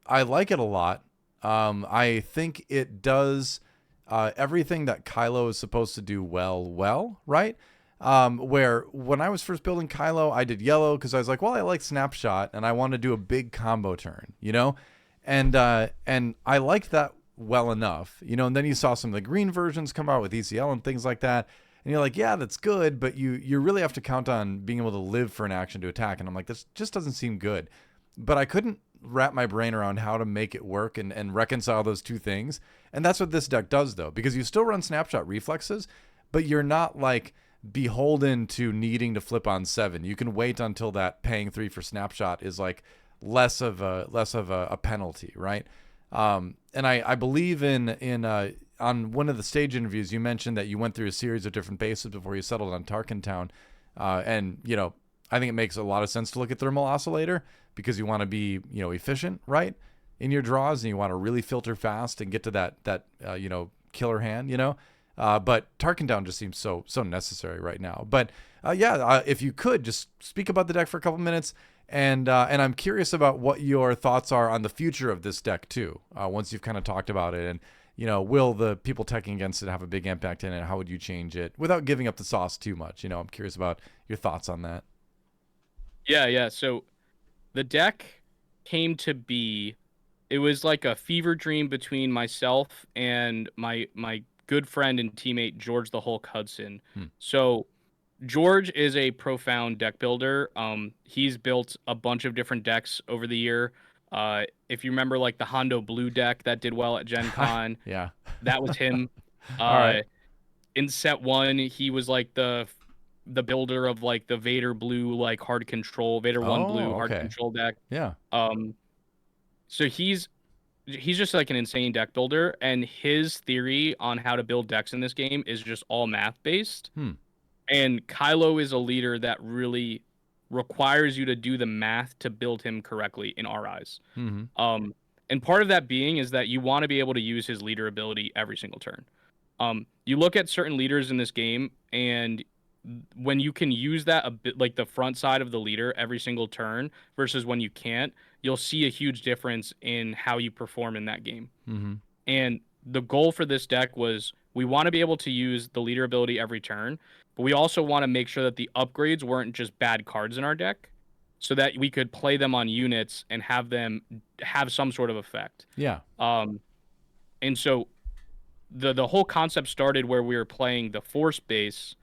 I like it a lot. I think it does everything that Kylo is supposed to do well, right? Where when I was first building Kylo, I did yellow because I was like, well, I like snapshot and I want to do a big combo turn, and I liked that well enough, and then you saw some of the green versions come out with ECL and things like that. And you're like, yeah, that's good, but you really have to count on being able to live for an action to attack. And I'm like, this just doesn't seem good. But I couldn't wrap my brain around how to make it work and reconcile those two things. And that's what this deck does, though, because you still run snapshot reflexes, but you're not like beholden to needing to flip on 7. You can wait until that paying 3 for snapshot is like less of a penalty, right? And I believe in on one of the stage interviews, you mentioned that you went through a series of different bases before you settled on Tarkintown. And, I think it makes a lot of sense to look at Thermal Oscillator because you want to be, efficient, right, in your draws, and you want to really filter fast and get to that killer hand, but Tarkintown just seems so necessary right now. But if you could just speak about the deck for a couple minutes, and I'm curious about what your thoughts are on the future of this deck too. Once you've kind of talked about it, and will the people teching against it have a big impact in it? How would you change it without giving up the sauce too much? I'm curious about your thoughts on that. Yeah. So the deck came to be. It was like a fever dream between myself and my good friend and teammate George the Hulk Hudson. So George is a profound deck builder. He's built a bunch of different decks over the year. If you remember, like the Hondo Blue deck that did well at Gen Con, Yeah. that was him. All right. In set one, he was like the builder of like the Vader Blue like hard control, Vader One Blue hard Okay. control deck. Yeah. So he's just like an insane deck builder, and his theory on how to build decks in this game is just all math based. And Kylo is a leader that really requires you to do the math to build him correctly in our eyes. And part of that being is that you want to be able to use his leader ability every single turn. You look at certain leaders in this game, and when you can use that a bit, like the front side of the leader every single turn versus when you can't, you'll see a huge difference in how you perform in that game. And the goal for this deck was we want to be able to use the leader ability every turn, but we also want to make sure that the upgrades weren't just bad cards in our deck, so that we could play them on units and have them have some sort of effect. Yeah. And so the whole concept started where we were playing the Force base,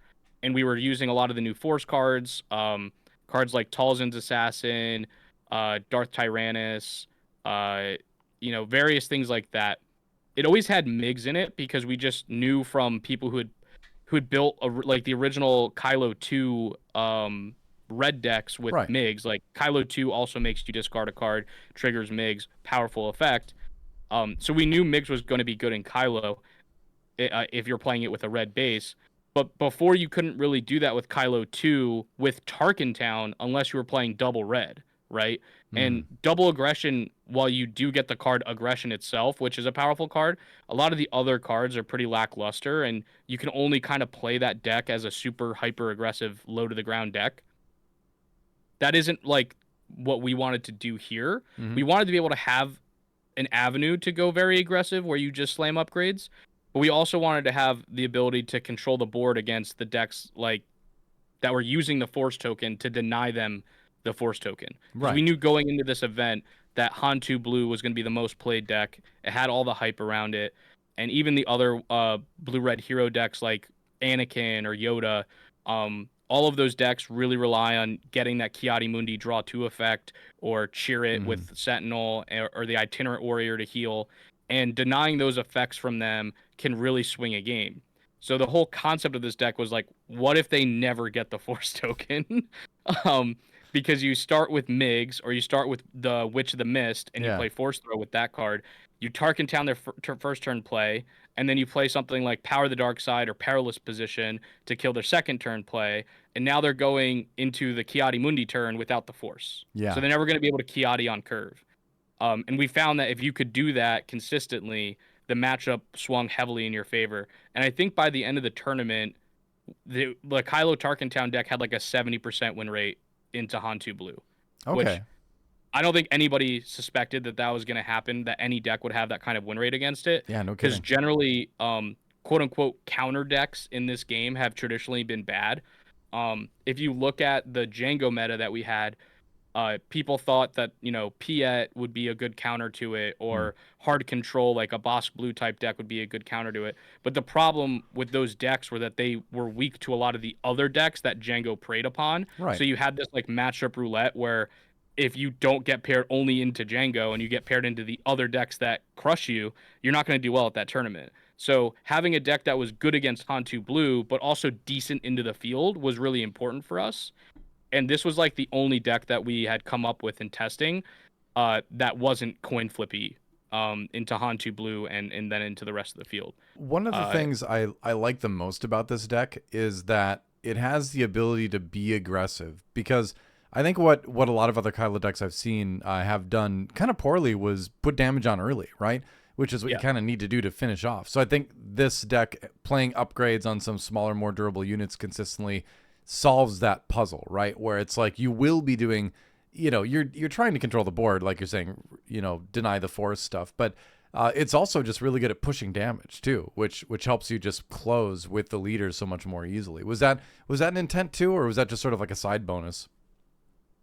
and we were using a lot of the new Force cards, cards like Talzin's Assassin, Darth Tyrannus, various things like that. It always had MIGs in it because we just knew from people who had built like the original Kylo 2 red decks with Right. MIGs. Like Kylo 2 also makes you discard a card, triggers MIGs, powerful effect. So we knew MIGs was going to be good in Kylo if you're playing it with a red base. But before, you couldn't really do that with Kylo 2 with Tarkintown unless you were playing double red, right? And double aggression, while you do get the card aggression itself, which is a powerful card, a lot of the other cards are pretty lackluster, and you can only kind of play that deck as a super hyper aggressive low to the ground deck. That isn't like what we wanted to do here. We wanted to be able to have an avenue to go very aggressive where you just slam upgrades, but we also wanted to have the ability to control the board against the decks like that were using the Force token to deny them the Force token. Because Right. we knew going into this event that Han2 Blue was going to be the most played deck. It had all the hype around it, and even the other blue-red hero decks like Anakin or Yoda, all of those decks really rely on getting that Ki-Adi-Mundi draw 2 effect or cheer it with Sentinel or the Itinerant Warrior to heal, and denying those effects from them can really swing a game. So the whole concept of this deck was like, what if they never get the Force token? Because you start with MIGs or you start with the Witch of the Mist and you play Force Throw with that card. You Tarkintown their first turn play, and then you play something like Power the Dark Side or Perilous Position to kill their second turn play, and now they're going into the Ki-Adi-Mundi turn without the Force. Yeah. So they're never going to be able to Ki-Adi on curve. And we found that if you could do that consistently, the matchup swung heavily in your favor. And I think by the end of the tournament, the Kylo Tarkintown deck had like a 70% win rate into Han2 Blue. Which Okay. I don't think anybody suspected that was going to happen, that any deck would have that kind of win rate against it. Yeah, no Because kidding. generally, quote unquote, counter decks in this game have traditionally been bad. If you look at the Django meta that we had, people thought that, Piet would be a good counter to it, or hard control, like a Bosk Blue type deck would be a good counter to it. But the problem with those decks were that they were weak to a lot of the other decks that Django preyed upon. Right. So you had this like matchup roulette where if you don't get paired only into Django and you get paired into the other decks that crush you, you're not going to do well at that tournament. So having a deck that was good against Han2 Blue, but also decent into the field was really important for us. And this was like the only deck that we had come up with in testing that wasn't coin flippy into Hantu Blue and then into the rest of the field. One of the things I like the most about this deck is that it has the ability to be aggressive, because I think what a lot of other Kylo decks I've seen have done kind of poorly was put damage on early, right? Which is what you kind of need to do to finish off. So I think this deck playing upgrades on some smaller, more durable units consistently solves that puzzle, right? Where it's like you will be doing, you're trying to control the board, like you're saying, deny the force stuff, but it's also just really good at pushing damage too, which helps you just close with the leaders so much more easily. Was that an intent too, or was that just sort of like a side bonus?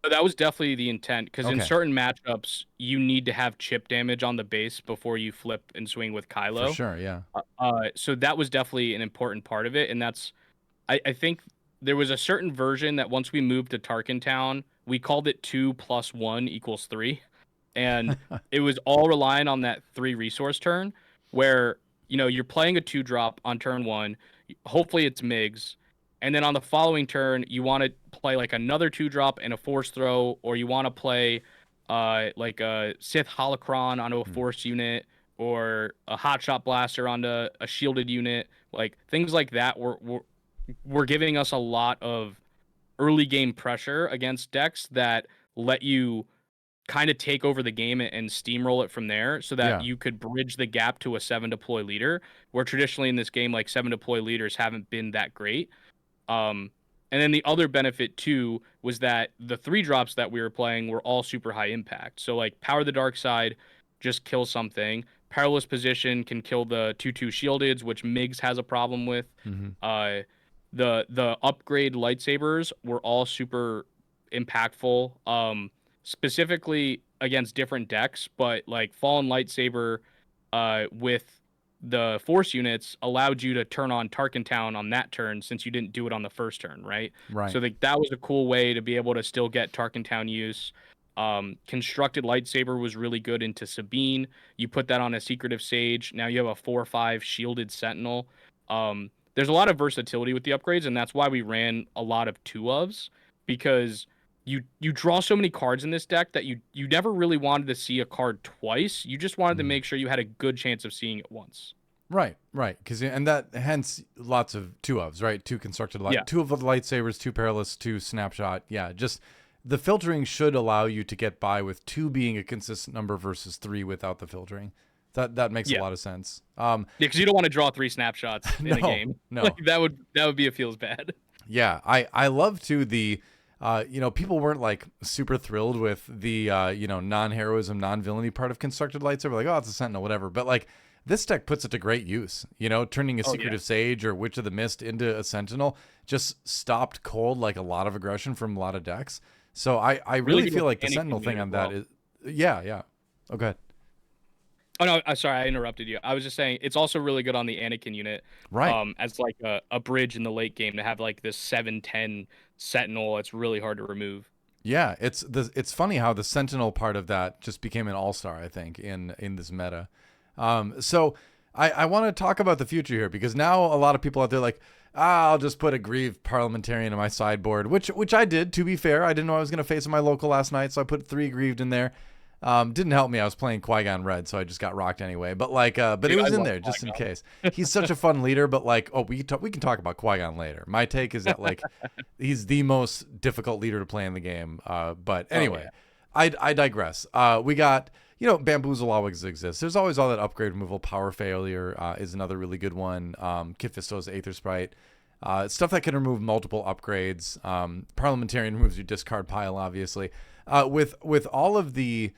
That was definitely the intent, because in Okay, certain matchups, you need to have chip damage on the base before you flip and swing with for Kylo. sure, yeah. So that was definitely an important part of it, and I think there was a certain version that once we moved to Tarkintown, we called it 2+1 = 3, and it was all relying on that 3 resource turn, where you're playing a 2-drop on turn 1, hopefully it's Migs, and then on the following turn you want to play like another 2-drop and a force throw, or you want to play like a Sith Holocron onto a force unit, or a hotshot blaster onto a shielded unit, like things like that were giving us a lot of early game pressure against decks that let you kind of take over the game and steamroll it from there, so that Yeah. you could bridge the gap to a 7 deploy leader, where traditionally in this game, like 7 deploy leaders haven't been that great. And then the other benefit too was that the 3 drops that we were playing were all super high impact. So like Power the Dark Side, just kill something. Perilous Position can kill the 2/2 shieldeds, which Migs has a problem with. Mm-hmm. The upgrade lightsabers were all super impactful. Specifically against different decks, but like Fallen Lightsaber, with the force units allowed you to turn on Tarkintown on that turn, since you didn't do it on the first turn, right? Right. So that was a cool way to be able to still get Tarkintown use. Constructed Lightsaber was really good into Sabine. You put that on a Secretive Sage. Now you have a 4/5 shielded Sentinel. There's a lot of versatility with the upgrades, and that's why we ran a lot of 2-ofs, because you draw so many cards in this deck that you never really wanted to see a card twice. You just wanted to make sure you had a good chance of seeing it once. Right, right. And that hence lots of 2-ofs, right? 2 constructed Yeah. 2 of the lightsabers, 2 perilous, 2 snapshot. Yeah, just the filtering should allow you to get by with 2 being a consistent number versus 3 without the filtering. That makes a lot of sense. Yeah, because you don't want to draw 3 snapshots in a game. No. Like that would be a feels bad. Yeah, I love too the people weren't like super thrilled with the non-heroism, non-villainy part of constructed lightsaber, like, oh, it's a sentinel, whatever. But like this deck puts it to great use. Turning a secretive sage or Witch of the Mist into a sentinel just stopped cold like a lot of aggression from a lot of decks. So I really feel like the sentinel thing on that is yeah. Oh, go ahead. Oh no, sorry, I interrupted you. I was just saying it's also really good on the Anakin unit, Right. as like a bridge in the late game to have like this 7/10 Sentinel. It's really hard to remove. Yeah, it's funny how the sentinel part of that just became an all-star, I think, in this meta. So I want to talk about the future here, because now a lot of people out there like, I'll just put a grieved parliamentarian in my sideboard, which I did. To be fair, I didn't know I was going to face in my local last night, so I put 3 grieved in there. Didn't help me. I was playing Qui-Gon Red, so I just got rocked anyway. But but it was in there just in case. He's such a fun leader. But we can talk about Qui-Gon later. My take is that he's the most difficult leader to play in the game. But anyway, I digress. We got Bamboozle always exists. There's always all that upgrade removal. Power Failure is another really good one. Kit Fisto's Aether Sprite. Stuff that can remove multiple upgrades. Parliamentarian removes your discard pile, obviously. With all of the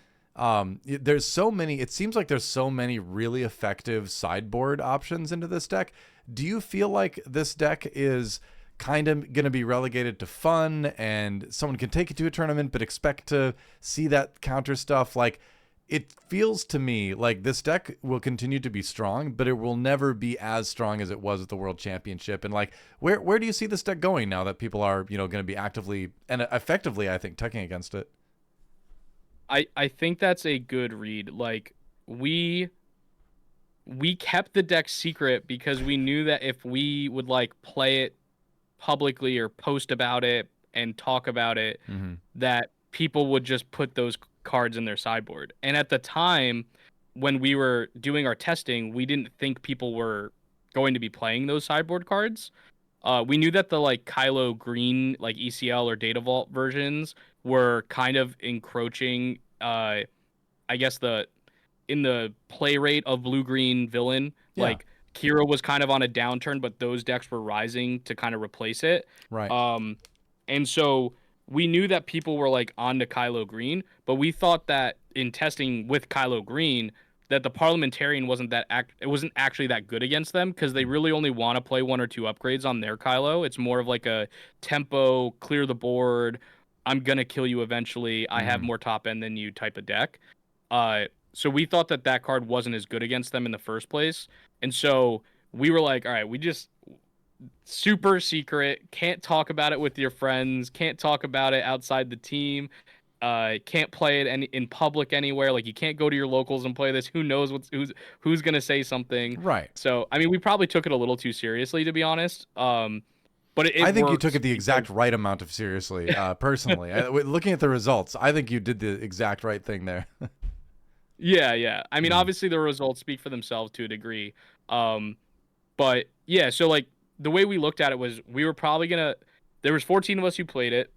there's so many, it seems like there's so many really effective sideboard options into this deck. Do you feel like this deck is kind of going to be relegated to fun, and someone can take it to a tournament but expect to see that counter stuff? Like, it feels to me like this deck will continue to be strong, but it will never be as strong as it was at the World Championship. And like, where do you see this deck going now that people are going to be actively and effectively, I think, teching against it? I think that's a good read. Like we kept the deck secret because we knew that if we would like play it publicly or post about it and talk about it, that people would just put those cards in their sideboard. And at the time, when we were doing our testing, we didn't think people were going to be playing those sideboard cards. We knew that the like Kylo Green, like ECL or Data Vault versions were kind of encroaching. I guess in the play rate of blue green villain, Yeah. like Kira was kind of on a downturn, but those decks were rising to kind of replace it. Right. Um, and so we knew that people were like on to Kylo Green, but we thought that in testing with Kylo Green, that the parliamentarian it wasn't actually that good against them because they really only want to play one or two upgrades on their Kylo. It's more of like a tempo, clear the board. I'm gonna kill you eventually. I have Mm-hmm. more top end than you type of deck. Uh, so we thought that that card wasn't as good against them in the first place, and so we were like, all right, we just super secret, can't talk about it with your friends, can't talk about it outside the team, can't play it in public anywhere. Like you can't go to your locals and play this. Who knows who's gonna say something? Right. So I mean, we probably took it a little too seriously, to be honest. But I it think you took it works the because exact right amount of seriously. Personally, looking at the results, I think you did the exact right thing there. yeah, yeah. I mean, Mhm. obviously the results speak for themselves to a degree. But yeah, so like the way we looked at it was we were probably gonna. There was 14 of us who played it,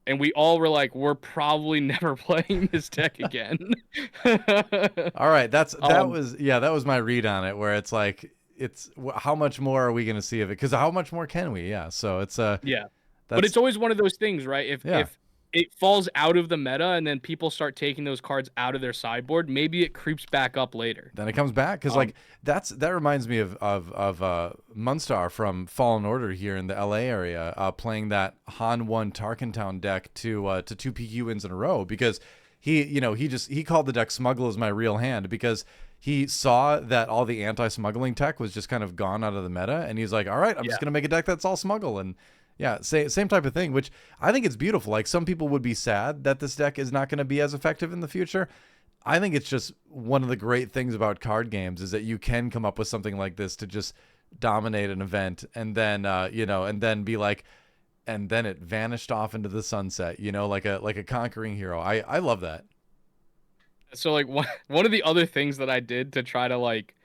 and we all were like, we're probably never playing this deck again. All right, that um, was yeah, that was my read on it. Where it's like, how much more are we going to see of it? Because how much more can we? Yeah, so it's yeah, but that's it's always one of those things, right? yeah. If it falls out of the meta and then people start taking those cards out of their sideboard, maybe it creeps back up later. Then it comes back because Um, like that reminds me of Munstar from Fallen Order here in the L.A. area, playing that Han 1 Tarkintown deck to 2 PQ wins in a row because he called the deck Smuggle is my real hand because he saw that all the anti-smuggling tech was just kind of gone out of the meta, and he's like, all right, I'm yeah, just gonna make a deck that's all smuggle. And yeah, same type of thing, which I think it's beautiful. Like some people would be sad that this deck is not going to be as effective in the future. I think it's just one of the great things about card games is that you can come up with something like this to just dominate an event, and then and then be like, and then it vanished off into the sunset, like a conquering hero. I love that. so like one of the other things that I did to try to like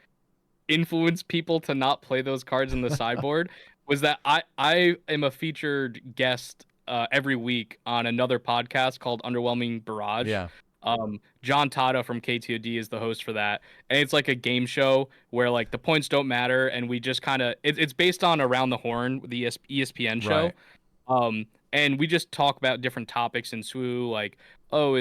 influence people to not play those cards in the sideboard was that I am a featured guest every week on another podcast called Underwhelming Barrage. Yeah. John Tata from KTOD is the host for that, and it's like a game show where like the points don't matter, and we just kind of it's based on Around the Horn, the ESPN show. Right. And we just talk about different topics in SWU, like, oh,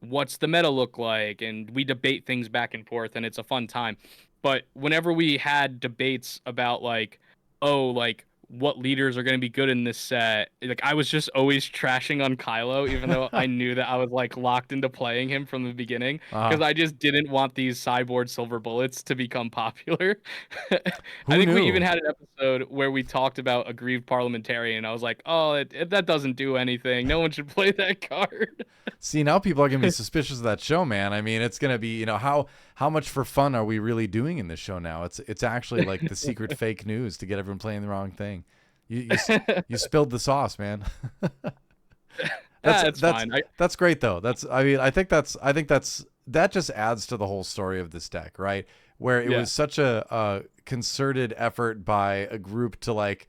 what's the meta look like? And we debate things back and forth, and it's a fun time. But whenever we had debates about like, oh, like what leaders are going to be good in this set, like I was just always trashing on Kylo, even though I knew that I was like locked into playing him from the beginning, uh because I just didn't want these sideboard silver bullets to become popular. I who think we even knew? had an episode where we talked about aggrieved parliamentarian. I was like, oh, that doesn't do anything. No one should play that card. See, now people are gonna be suspicious of that show, man. I mean, it's gonna be, how much for fun are we really doing in this show now? It's actually like the secret fake news to get everyone playing the wrong thing. You spilled the sauce, man. that's It's that's fine. that's great though. I think that just adds to the whole story of this deck, right? Where it Yeah. was such a concerted effort by a group to like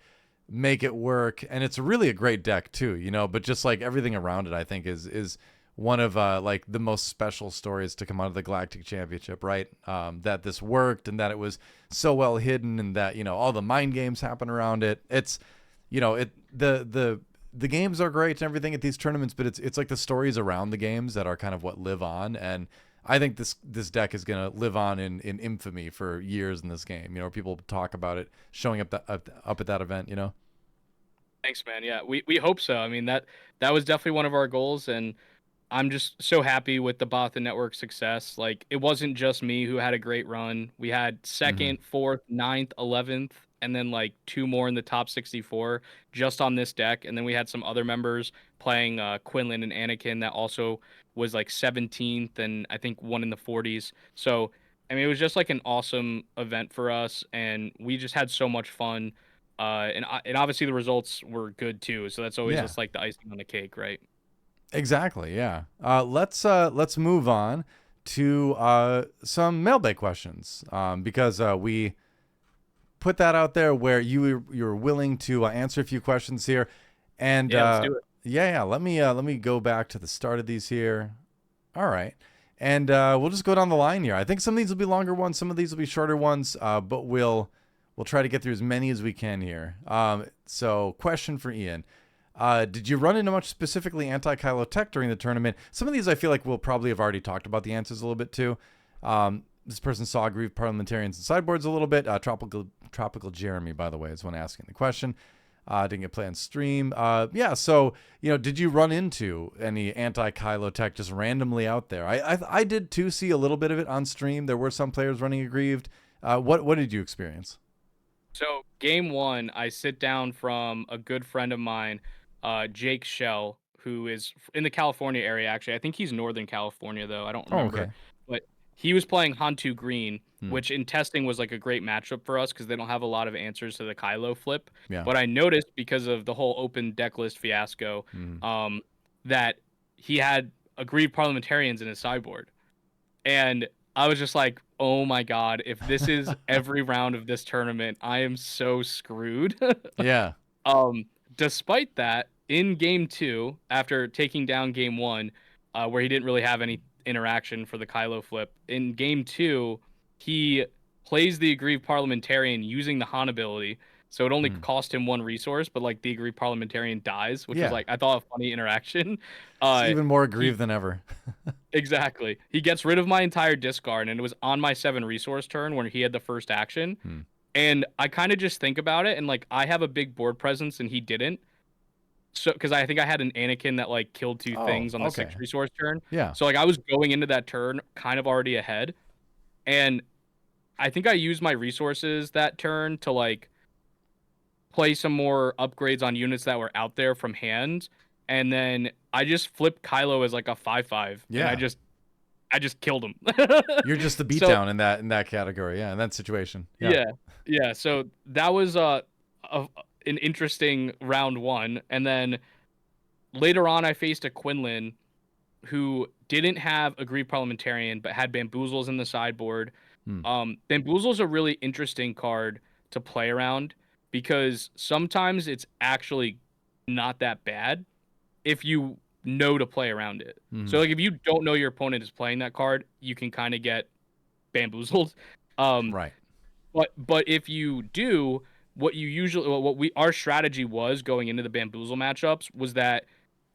make it work, and it's really a great deck too, but just like everything around it, I think is one of like the most special stories to come out of the Galactic Championship, right? That this worked and that it was so well hidden, and that all the mind games happen around it. It's it the games are great and everything at these tournaments, but it's like the stories around the games that are kind of what live on. And I think this deck is gonna live on in infamy for years in this game. People talk about it showing up at that event. Thanks, man. Yeah, we hope so. I mean that was definitely one of our goals, and I'm just so happy with the Bothan Network success. Like it wasn't just me who had a great run. We had Hmm. second, fourth, ninth, 11th, and then like two more in the top 64 just on this deck. And then we had some other members playing Quinlan and Anakin that also was like 17th and I think one in the 40s. So I mean it was just like an awesome event for us, and we just had so much fun. And obviously the results were good too. So that's always Yeah. just like the icing on the cake, right? Exactly. Yeah. Let's move on to some mailbag questions because we put that out there where you're willing to answer a few questions here. And Yeah, let's do it. yeah. Let me go back to the start of these here. All right. And we'll just go down the line here. I think some of these will be longer ones, some of these will be shorter ones, but we'll try to get through as many as we can here. So question for Ian. Did you run into much specifically anti-Kylo tech during the tournament? Some of these I feel like we'll probably have already talked about the answers a little bit too. This person saw aggrieved parliamentarians and sideboards a little bit. Tropical Jeremy, by the way, is one asking the question. Didn't get play on stream. Yeah, so, did you run into any anti-Kylo tech just randomly out there? I did too see a little bit of it on stream. There were some players running aggrieved. What did you experience? So game one, I sit down from a good friend of mine, Jake Shell, who is in the California area, actually. I think he's Northern California, though. I don't Oh, remember. okay. But he was playing Hantu Green, Hmm. which in testing was like a great matchup for us because they don't have a lot of answers to the Kylo flip. Yeah. But I noticed because of the whole open deck list fiasco, that he had aggrieved parliamentarians in his sideboard. And I was just like, oh my God, if this is every round of this tournament, I am so screwed. Yeah. Despite that, in game two, after taking down game one, where he didn't really have any interaction for the Kylo flip, in game two, he plays the aggrieved parliamentarian using the Han ability. So it only cost him one resource, but like the aggrieved parliamentarian dies, which was like, I thought, a funny interaction. It's even more aggrieved than ever. Exactly. He gets rid of my entire discard, and it was on my 7 resource turn when he had the first action. And I kind of just think about it, and like I have a big board presence, and he didn't. So, because I think I had an Anakin that like killed 2 things on the 6 resource turn. Yeah. So like I was going into that turn kind of already ahead, and I think I used my resources that turn to like play some more upgrades on units that were out there from hand, and then I just flipped Kylo as like a 5/5, and I just killed him. You're just the So, beatdown in that category, in that situation. yeah. So that was an interesting round one, and then later on, I faced a Quinlan who didn't have aggrieved parliamentarian, but had bamboozles in the sideboard. Bamboozle's a really interesting card to play around because sometimes it's actually not that bad if you know to play around it. So like if you don't know your opponent is playing that card, you can kind of get bamboozled. Right. But if you do, our strategy was going into the bamboozle matchups was that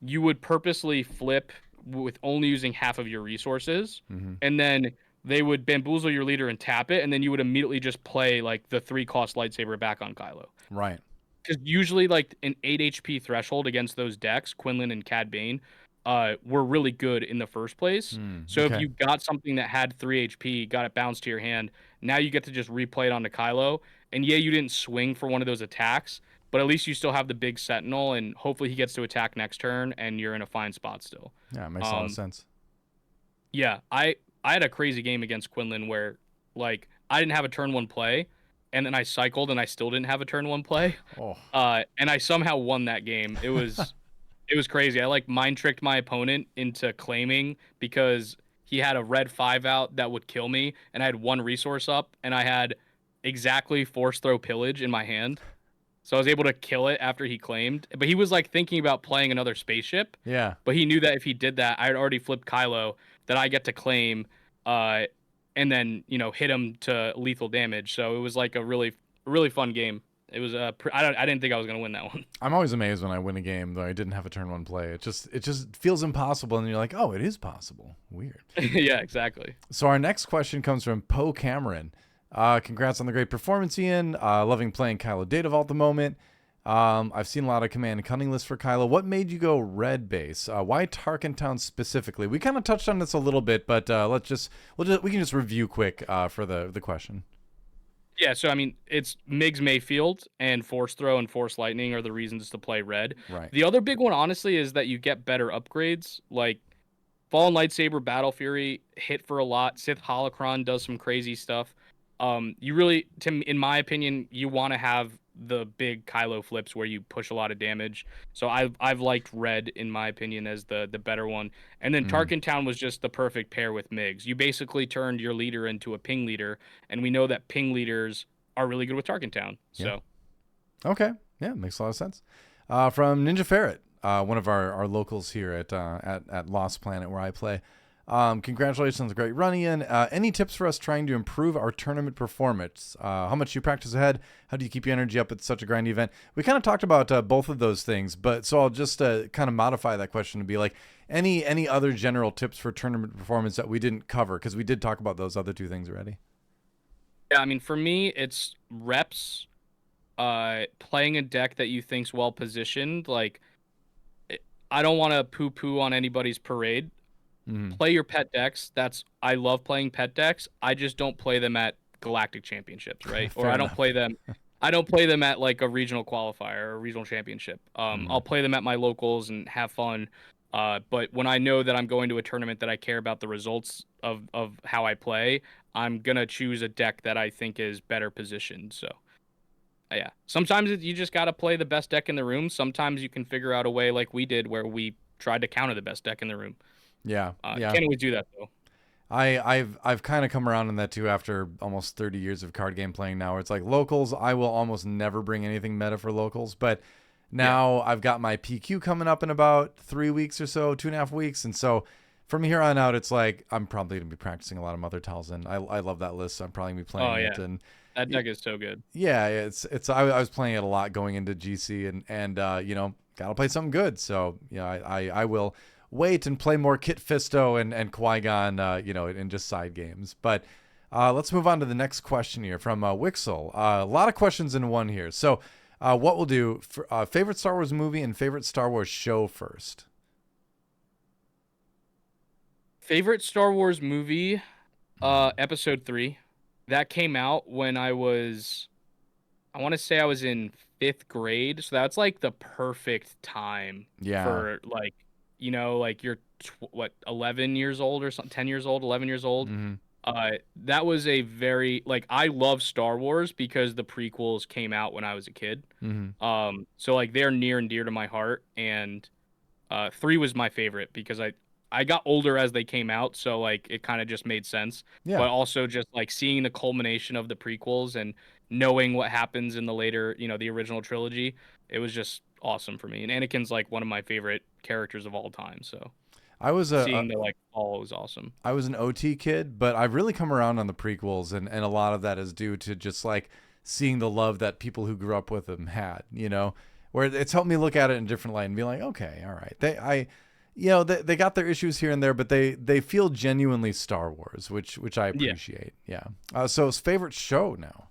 you would purposely flip with only using half of your resources, and then they would bamboozle your leader and tap it, and then you would immediately just play like the 3-cost lightsaber back on Kylo. Right. Because usually like an 8 HP threshold against those decks, Quinlan and Cad Bane, were really good in the first place. So if you got something that had 3 HP, got it bounced to your hand, now you get to just replay it onto Kylo. And yeah, you didn't swing for one of those attacks, but at least you still have the big Sentinel, and hopefully he gets to attack next turn, and you're in a fine spot still. Yeah, it makes a lot of sense. Yeah, I had a crazy game against Quinlan where, like, I didn't have a turn 1 play, and then I cycled, and I still didn't have a turn 1 play. And I somehow won that game. It was it was crazy. I like mind tricked my opponent into claiming because he had a red 5 out that would kill me, and I had 1 resource up, and I had exactly force throw pillage in my hand. So I was able to kill it after he claimed. But he was like thinking about playing another spaceship. Yeah. But he knew that if he did that, I had already flipped Kylo, that I get to claim, and then hit him to lethal damage. So it was like a really, really fun game. It was I didn't think I was gonna win that one. I'm always amazed when I win a game though I didn't have a turn 1 play. It just feels impossible, and you're like, oh, it is possible. Weird. Yeah, exactly. So our next question comes from Poe Cameron. Congrats on the great performance, Ian. Loving playing Kylo Data Vault at the moment. I've seen a lot of command and cunning lists for Kylo. What made you go red base? Why Tarkintown specifically? We kind of touched on this a little bit, but we can just review quick for the question. Yeah, so I mean, it's Migs Mayfield and Force Throw and Force Lightning are the reasons to play red. Right. The other big one, honestly, is that you get better upgrades. Like Fallen Lightsaber, Battle Fury hit for a lot. Sith Holocron does some crazy stuff. You really, in my opinion, you want to have the big Kylo flips where you push a lot of damage. So I've liked red in my opinion as the better one. And then Mm, Tarkintown was just the perfect pair with Migs. You basically turned your leader into a ping leader, and we know that ping leaders are really good with Tarkintown. yeah. So Okay. Yeah, makes a lot of sense. From Ninja Ferret, one of our locals here at Lost Planet where I play. Congratulations on the great run, Ian. Any tips for us trying to improve our tournament performance? How much you practice ahead? How do you keep your energy up at such a grindy event? We kind of talked about both of those things, but so I'll just kind of modify that question to be like, any other general tips for tournament performance that we didn't cover? Because we did talk about those other two things already. yeah, I mean for me it's reps, playing a deck that you think's well positioned. Like I don't want to poo poo on anybody's parade. Mm-hmm. Play your pet decks. I love playing pet decks. I just don't play them at Galactic Championships, right? Or Fair enough. I don't play them at like a regional qualifier or a regional championship. Mm-hmm. I'll play them at my locals and have fun. But when I know that I'm going to a tournament that I care about the results of how I play, I'm gonna choose a deck that I think is better positioned. So yeah, sometimes you just gotta play the best deck in the room. Sometimes you can figure out a way like we did where we tried to counter the best deck in the room. Yeah. Yeah. Can't always do that though. I've kind of come around on that too after almost 30 years of card game playing now, where it's like locals, I will almost never bring anything meta for locals, but Yeah. now I've got my PQ coming up in about 3 weeks or so, 2.5 weeks. And so from here on out, it's like, I'm probably going to be practicing a lot of Mother Talzin. I love that list. So I'm probably going to be Oh playing yeah. it. And That deck is so good. yeah, I was playing it a lot going into GC and gotta play something good. So yeah, I will wait and play more Kit Fisto and Qui-Gon, in just side games. But let's move on to the next question here from Wixel. A lot of questions in one here. So what we'll do for favorite Star Wars movie and favorite Star Wars show first. Favorite Star Wars movie, Episode 3. That came out when I want to say I was in 5th grade, so that's like the perfect time Yeah. for like, like you're 11 years old or something, 10 years old, 11 years old. Mm-hmm. That was a very like I love Star Wars because the prequels came out when I was a kid. Mm-hmm. So like they're near and dear to my heart, and 3 was my favorite because I got older as they came out, so like it kind of just made sense. Yeah. But also just like seeing the culmination of the prequels and knowing what happens in the later, the original trilogy, it was just awesome for me. And Anakin's like one of my favorite characters of all time, so I was seeing the like fall was awesome. I was an OT kid, but I've really come around on the prequels, and a lot of that is due to just like seeing the love that people who grew up with them had, where it's helped me look at it in a different light and be like, okay, all right, they got their issues here and there, but they feel genuinely Star Wars, which I Yeah. appreciate. Yeah. So it's favorite show now.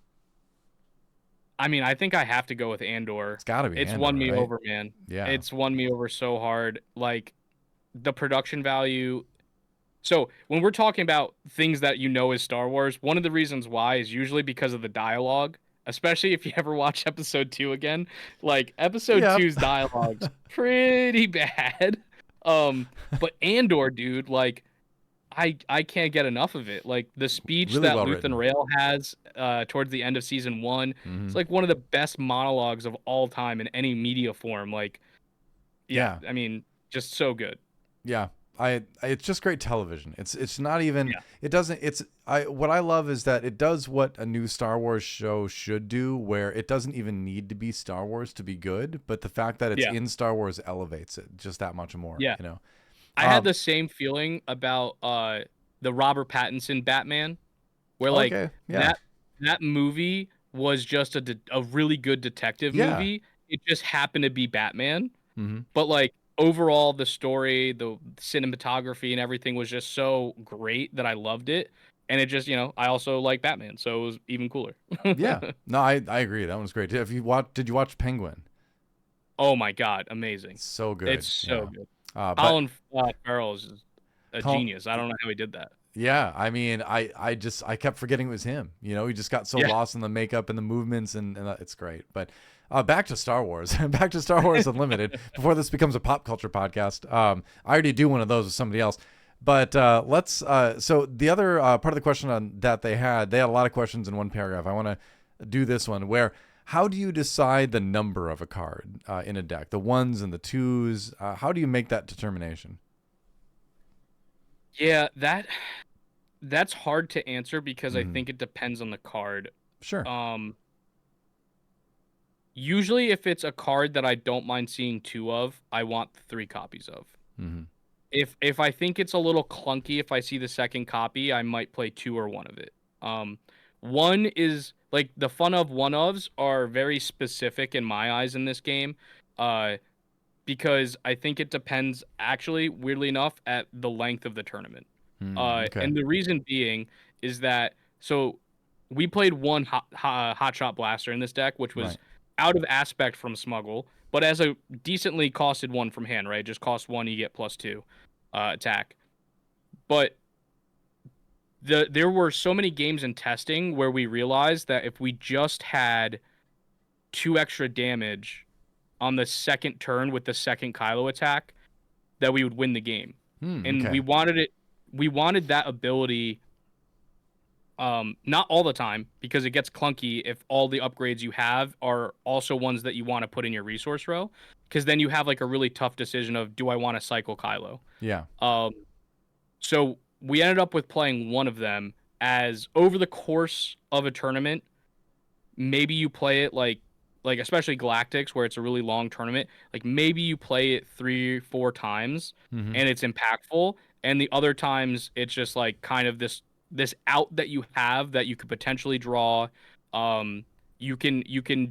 I mean, I think I have to go with Andor. It's got to be. It's Andor, won me right? over, man. Yeah. It's won me over so hard. Like the production value. So when we're talking about things that is Star Wars, one of the reasons why is usually because of the dialogue, especially if you ever watch episode 2 again. Like episode Yep. two's dialogue's pretty bad. But Andor, dude, like I can't get enough of it. Like the speech Really that well Luthen written. Rail has towards the end of season 1, Mhm. it's like one of the best monologues of all time in any media form. Like, yeah. I mean, just so good. Yeah. It's just great television. It's not even Yeah. it doesn't it's I what I love is that it does what a new Star Wars show should do, where it doesn't even need to be Star Wars to be good, but the fact that it's Yeah. in Star Wars elevates it just that much more, Yeah. you know. I had the same feeling about the Robert Pattinson Batman, where like Okay. Yeah. that movie was just a really good detective Yeah. movie. It just happened to be Batman, Mm-hmm. but like overall the story, the cinematography and everything was just so great that I loved it. And it just, I also like Batman, so it was even cooler. Yeah. No, I agree. That one's great. Did you watch Penguin? Oh my God, amazing. It's so good. It's so good. But Colin Farrell is a Col- genius. I don't know how he did that. yeah, I mean, I kept forgetting it was him. He just got so Yeah. lost in the makeup and the movements, and it's great. But back to Star Wars, back to Star Wars Unlimited. Before this becomes a pop culture podcast, I already do one of those with somebody else. But let's. So the other part of the question on that they had a lot of questions in one paragraph. I want to do this one where how do you decide the number of a card in a deck? The ones and the twos. How do you make that determination? Yeah, that's hard to answer because I Mm-hmm. think it depends on the card. Sure. Um, Usually if it's a card that I don't mind seeing two of, I want three copies of. Mm-hmm. If I think it's a little clunky, if I see the second copy, I might play two or one of it. One is like the fun of one ofs are very specific in my eyes in this game, uh, because I think it depends actually, weirdly enough, at the length of the tournament. Okay. And the reason being is that so we played one hot shot blaster in this deck, which was Right. out of aspect from smuggle, but as a decently costed one from hand, right? Just cost one, you get +2 attack. But there were so many games in testing where we realized that if we just had two extra damage on the second turn with the second Kylo attack, that we would win the game. And Okay. we wanted that ability not all the time because it gets clunky if all the upgrades you have are also ones that you want to put in your resource row, because then you have like a really tough decision of do I want to cycle Kylo. Yeah. Um, so we ended up with playing one of them as over the course of a tournament. Maybe you play it like especially Galactics where it's a really long tournament. Like maybe you play it 3 4 times Mm-hmm. and it's impactful, and the other times it's just like kind of this out that you have that you could potentially draw. Um, you can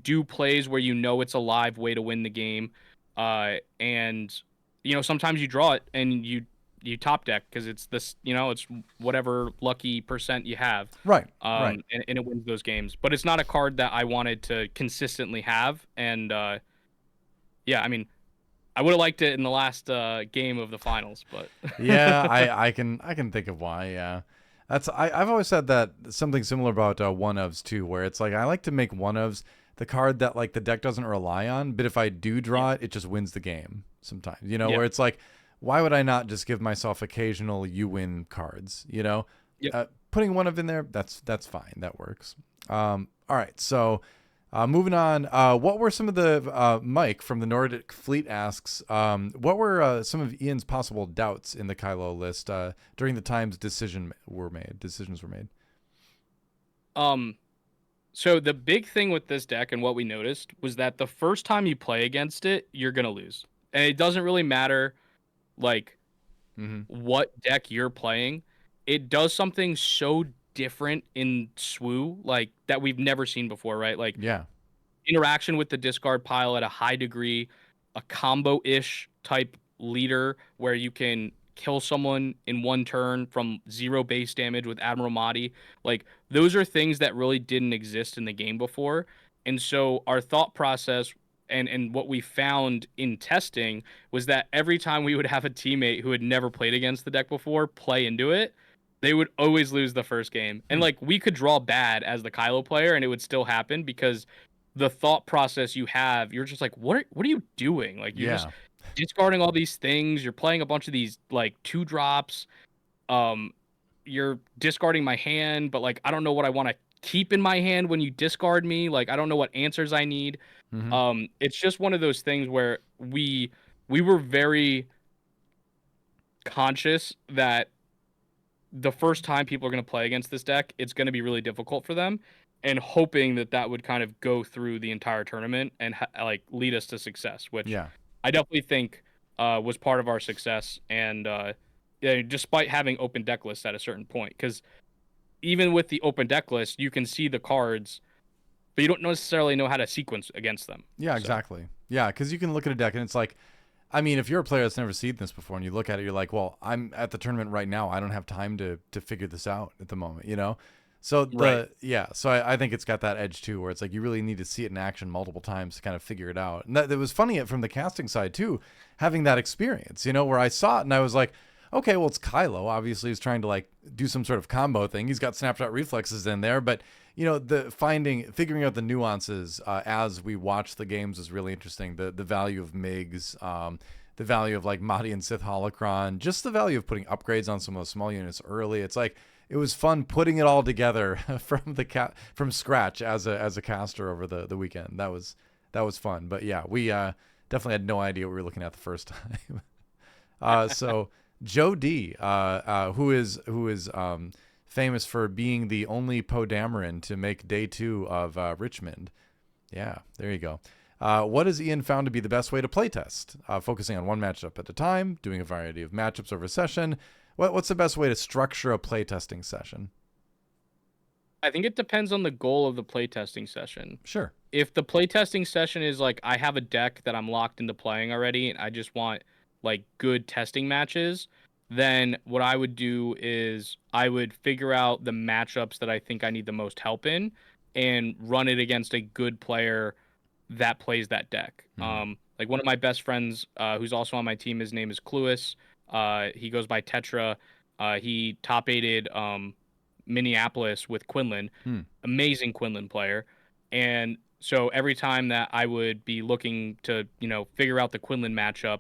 do plays where you know it's a live way to win the game, and sometimes you draw it and you top deck because it's this it's whatever lucky percent you have, Right. Right. and it wins those games. But it's not a card that I wanted to consistently have, and yeah, I mean, I would have liked it in the last game of the finals, but Yeah, I can think of why. Yeah, I've always said that something similar about one ofs too, where it's like I like to make one ofs the card that like the deck doesn't rely on, but if I do yeah, draw it, it just wins the game sometimes. yeah, Where it's like, why would I not just give myself occasional you win cards? yep. Putting one of in there, that's fine, that works. All right, so. Moving on, what were some of the Mike from the Nordic Fleet asks? What were some of Ian's possible doubts in the Kylo list during the times decisions were made? Um, so the big thing with this deck and what we noticed was that the first time you play against it, you're gonna lose, and it doesn't really matter like Mm-hmm. what deck you're playing. It does something so different in SWU like that we've never seen before, right? Like Yeah. interaction with the discard pile at a high degree, a combo-ish type leader where you can kill someone in one turn from 0 base damage with Admiral Mahdi. Like those are things that really didn't exist in the game before. And so our thought process and what we found in testing was that every time we would have a teammate who had never played against the deck before play into it, they would always lose the first game. And Hmm. like we could draw bad as the Kylo player and it would still happen because the thought process you have, you're just like, what are you doing? Like you're just Yeah. discarding all these things. You're playing a bunch of these like two drops. Um, you're discarding my hand, but like I don't know what I want to keep in my hand when you discard me. Like I don't know what answers I need. Mm-hmm. It's just one of those things where we were very conscious that the first time people are going to play against this deck, it's going to be really difficult for them, and hoping that that would kind of go through the entire tournament and like lead us to success, which Yeah. I definitely think was part of our success. And yeah, despite having open deck lists at a certain point, because even with the open deck list, you can see the cards, but you don't necessarily know how to sequence against them. Yeah. So Exactly. Yeah, because you can look at a deck and it's like, I mean, if you're a player that's never seen this before and you look at it, you're like, well, I'm at the tournament right now. I don't have time to figure this out at the moment. So right, I think it's got that edge too, where it's like you really need to see it in action multiple times to kind of figure it out. And that was funny from the casting side too, having that experience, where I saw it and I was like, okay, well, it's Kylo. Obviously, he's trying to like do some sort of combo thing. He's got snapshot reflexes in there, but the figuring out the nuances as we watch the games is really interesting. The value of MIGs, the value of like Mahdi and Sith Holocron, just the value of putting upgrades on some of those small units early. It's like it was fun putting it all together from scratch as a caster over the weekend. That was fun. But yeah, we definitely had no idea what we were looking at the first time. So Joe D, who is famous for being the only Poe Dameron to make day 2 of Richmond. Yeah, there you go. What has Ian found to be the best way to playtest? Focusing on one matchup at a time, doing a variety of matchups over a session. What's the best way to structure a playtesting session? I think it depends on the goal of the playtesting session. Sure. If the playtesting session is like, I have a deck that I'm locked into playing already, and I just want like good testing matches, then what I would do is I would figure out the matchups that I think I need the most help in and run it against a good player that plays that deck. Like one of my best friends, who's also on my team, his name is Cluis. He goes by Tetra. He top aided Minneapolis with Quinlan. Amazing Quinlan player. And so every time that I would be looking to, figure out the Quinlan matchup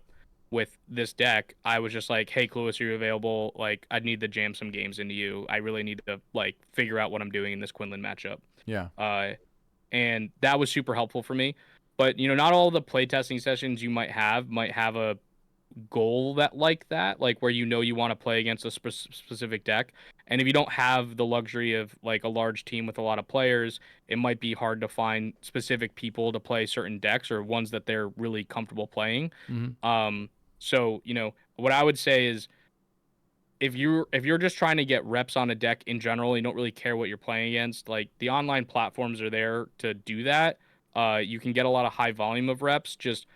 with this deck, I was just like, hey, Cluis, are you available? Like, I'd need to jam some games into you. I really need to like figure out what I'm doing in this Quinlan matchup. Yeah. And that was super helpful for me. But not all the playtesting sessions you might have a goal that like where you want to play against a specific deck. And if you don't have the luxury of like a large team with a lot of players, it might be hard to find specific people to play certain decks or ones that they're really comfortable playing. So what I would say is, if you're just trying to get reps on a deck in general, you don't really care what you're playing against, like the online platforms are there to do that. You can get a lot of high volume of reps. Just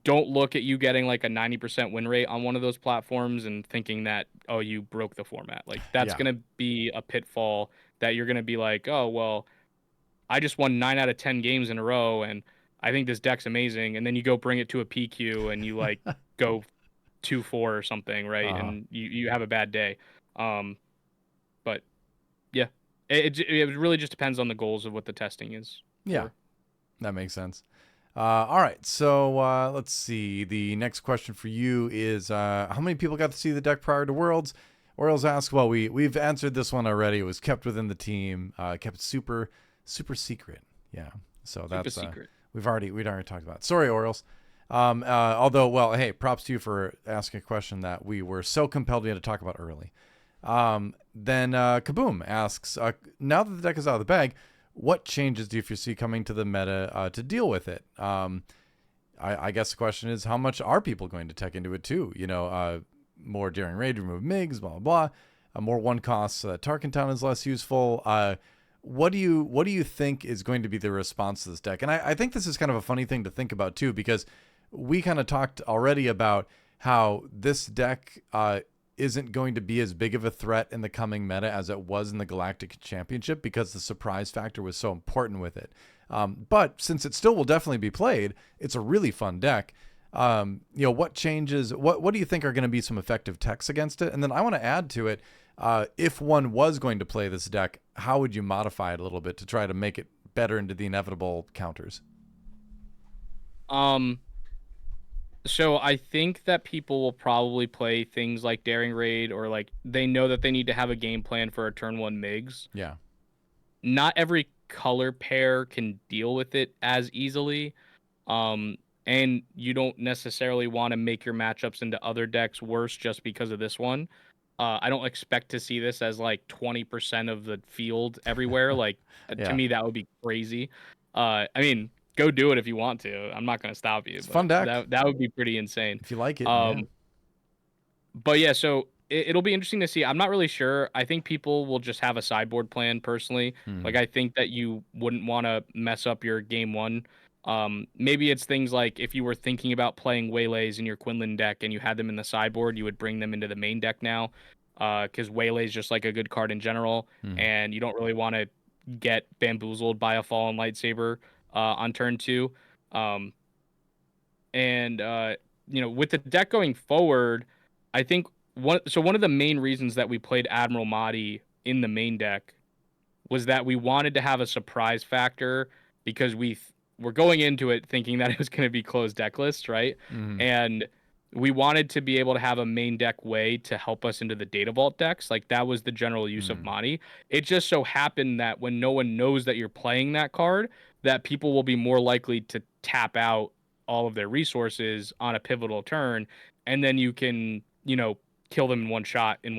don't look at you getting like a 90% win rate on one of those platforms and thinking that, oh, you broke the format. Like that's Yeah. going to be a pitfall that you're going to be like, oh, well, I just won 9 out of 10 games in a row and I think this deck's amazing. And then you go bring it to a PQ and you like go 2-4 or something, right? And you have a bad day. But yeah, it really just depends on the goals of what the testing is. Yeah, that makes sense. All right, so let's see. The next question for you is, how many people got to see the deck prior to Worlds? Orioles asks, well, we've answered this one already. It was kept within the team, kept super secret. Yeah, so that's secret. we'd already talked about it. Sorry, Orioles. Although, well, hey, props to you for asking a question that we were so compelled we had to talk about early. Then Kaboom asks, now that the deck is out of the bag, what changes do you foresee coming to the meta to deal with it? I guess the question is, how much are people going to tech into it too? More Daring Raid, remove MIGs, blah, blah, blah. More one costs so that Tarkintown is less useful. What do you think is going to be the response to this deck? And I think this is kind of a funny thing to think about too, because we kind of talked already about how this deck isn't going to be as big of a threat in the coming meta as it was in the Galactic Championship because the surprise factor was so important with it. But since it still will definitely be played, it's a really fun deck. What changes, what do you think are going to be some effective techs against it? And then I want to add to it, if one was going to play this deck, how would you modify it a little bit to try to make it better into the inevitable counters? So I think that people will probably play things like Daring Raid, or like they know that they need to have a game plan for a turn 1 MIGs. Yeah. Not every color pair can deal with it as easily. And you don't necessarily want to make your matchups into other decks worse just because of this one. I don't expect to see this as like 20% of the field everywhere. Like to me, that would be crazy. I mean, go do it if you want to. I'm not going to stop you. It's a fun deck. That would be pretty insane. If you like it. Yeah. But yeah, so it'll be interesting to see. I'm not really sure. I think people will just have a sideboard plan personally. Like I think that you wouldn't want to mess up your game 1. Maybe it's things like if you were thinking about playing Waylays in your Quinlan deck and you had them in the sideboard, you would bring them into the main deck now. Because Waylay is just like a good card in general, and you don't really want to get bamboozled by a Fallen Lightsaber on turn 2. With the deck going forward, I think one of the main reasons that we played Admiral Mahdi in the main deck was that we wanted to have a surprise factor because we're going into it thinking that it was going to be closed deck list, right? And we wanted to be able to have a main deck way to help us into the data vault decks. Like that was the general use of Mm. Mani. It just so happened that when no one knows that you're playing that card, that people will be more likely to tap out all of their resources on a pivotal turn, and then you can, kill them in one shot in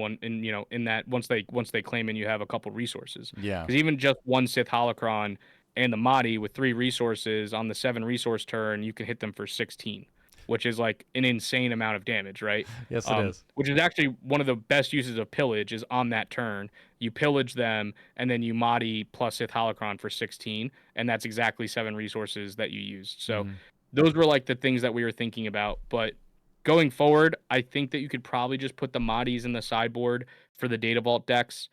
that once they claim and you have a couple resources. Yeah. Because even just one Sith Holocron and the Mahdi with 3 resources on the 7 resource turn, you can hit them for 16, which is like an insane amount of damage, right? Yes, it is. Which is actually one of the best uses of pillage is on that turn. You pillage them and then you Mahdi plus Sith Holocron for 16, and that's exactly 7 resources that you used. So Mhm. those were like the things that we were thinking about. But going forward, I think that you could probably just put the Mahdis in the sideboard for the Data Vault decks.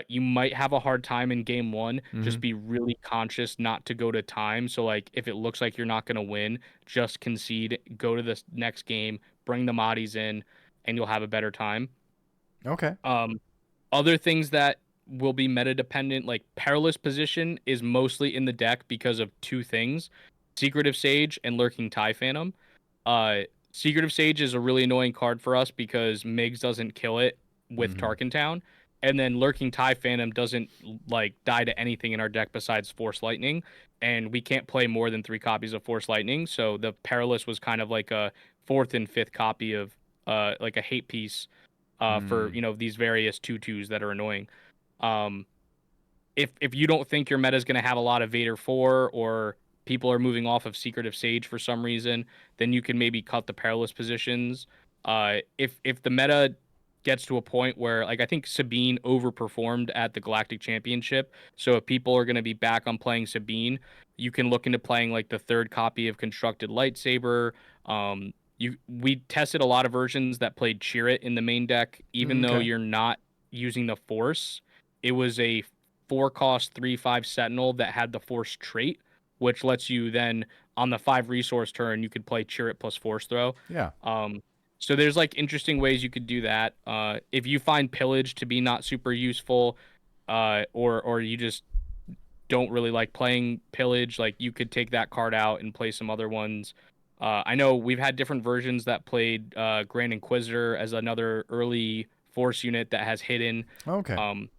You might have a hard time in game one. Just Mhm. be really conscious not to go to time. So, like, if it looks like you're not going to win, just concede, go to the next game, bring the Mahdis in, and you'll have a better time. Okay. Um, Other things that will be meta dependent, like Perilous Position, is mostly in the deck because of 2 things: Secretive Sage and Lurking Tie Phantom. Uh, Secretive Sage is a really annoying card for us because Migs doesn't kill it with Mhm. Tarkintown, and then Lurking Tie Phantom doesn't like die to anything in our deck besides Force Lightning, and we can't play more than 3 copies of Force Lightning. So the Perilous was kind of like a fourth and fifth copy of like a hate piece for Mm. these various tutus that are annoying. Um, if you don't think your meta is going to have a lot of Vader 4 or people are moving off of Secretive Sage for some reason, then you can maybe cut the Perilous Positions. If the meta gets to a point where, like, I think Sabine overperformed at the Galactic Championship, so if people are going to be back on playing Sabine, you can look into playing like the 3rd copy of Constructed Lightsaber. We tested a lot of versions that played Cheer It in the main deck, even though Okay. you're not using the Force. It was a 4 cost 3/5 Sentinel that had the Force trait, which lets you then on the 5 resource turn you could play Cheer It plus Force Throw. Yeah. Um, so there's like interesting ways you could do that. If you find Pillage to be not super useful, or you just don't really like playing Pillage, like you could take that card out and play some other ones. I know we've had different versions that played Grand Inquisitor as another early Force unit that has hidden. Okay. Um,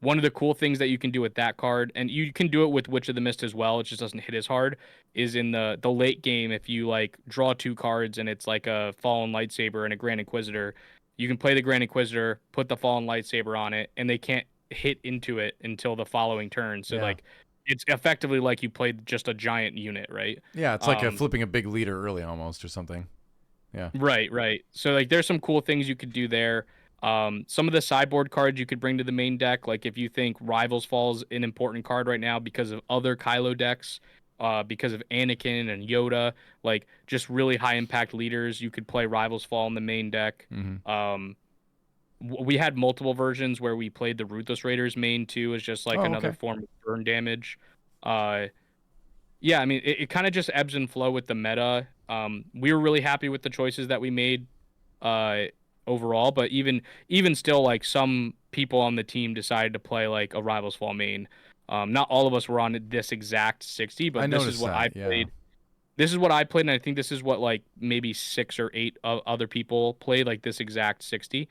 One of the cool things that you can do with that card, and you can do it with Witch of the Mist as well, it just doesn't hit as hard, is in the late game, if you like draw 2 cards and it's like a Fallen Lightsaber and a Grand Inquisitor, you can play the Grand Inquisitor, put the Fallen Lightsaber on it, and they can't hit into it until the following turn. So Yeah. like it's effectively like you played just a giant unit, right? Yeah, it's like a Um, flipping a big leader early almost or something. Yeah. Right, right. So like there's some cool things you could do there. Some of the sideboard cards you could bring to the main deck, like if you think Rivals Fall's an important card right now because of other Kylo decks, because of Anakin and Yoda, like just really high impact leaders, you could play Rivals Fall in the main deck. Mhm. Um, we had multiple versions where we played the Ruthless Raiders main too as just like Oh, another okay. form of burn damage. Uh, yeah, I mean, it kind of just ebbs and flow with the meta. We were really happy with the choices that we made uh, overall, but even still, like some people on the team decided to play like a Rivals Fall main. Not all of us were on this exact 60, I but this is noticed what I that. Yeah. played. This is what I played, and I think this is what like maybe 6 or 8 other people played, like this exact 60.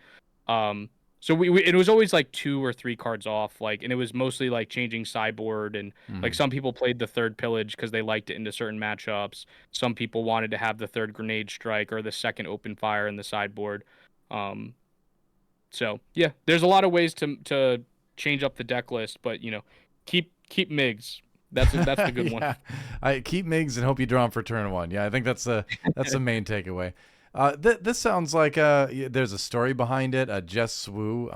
Um, so we it was always like 2 or 3 cards off, like, and it was mostly like changing sideboard, and like Mhm. some people played the 3rd pillage because they liked it into certain matchups. Some people wanted to have the 3rd grenade strike or the 2nd open fire in the sideboard. Um, so yeah, there's a lot of ways to change up the deck list, but keep Migs. That's the good one. Yeah. I keep Migs and hope you draw him for turn one. Yeah, I think that's the main takeaway. This sounds like there's a story behind it. Jess Swoo,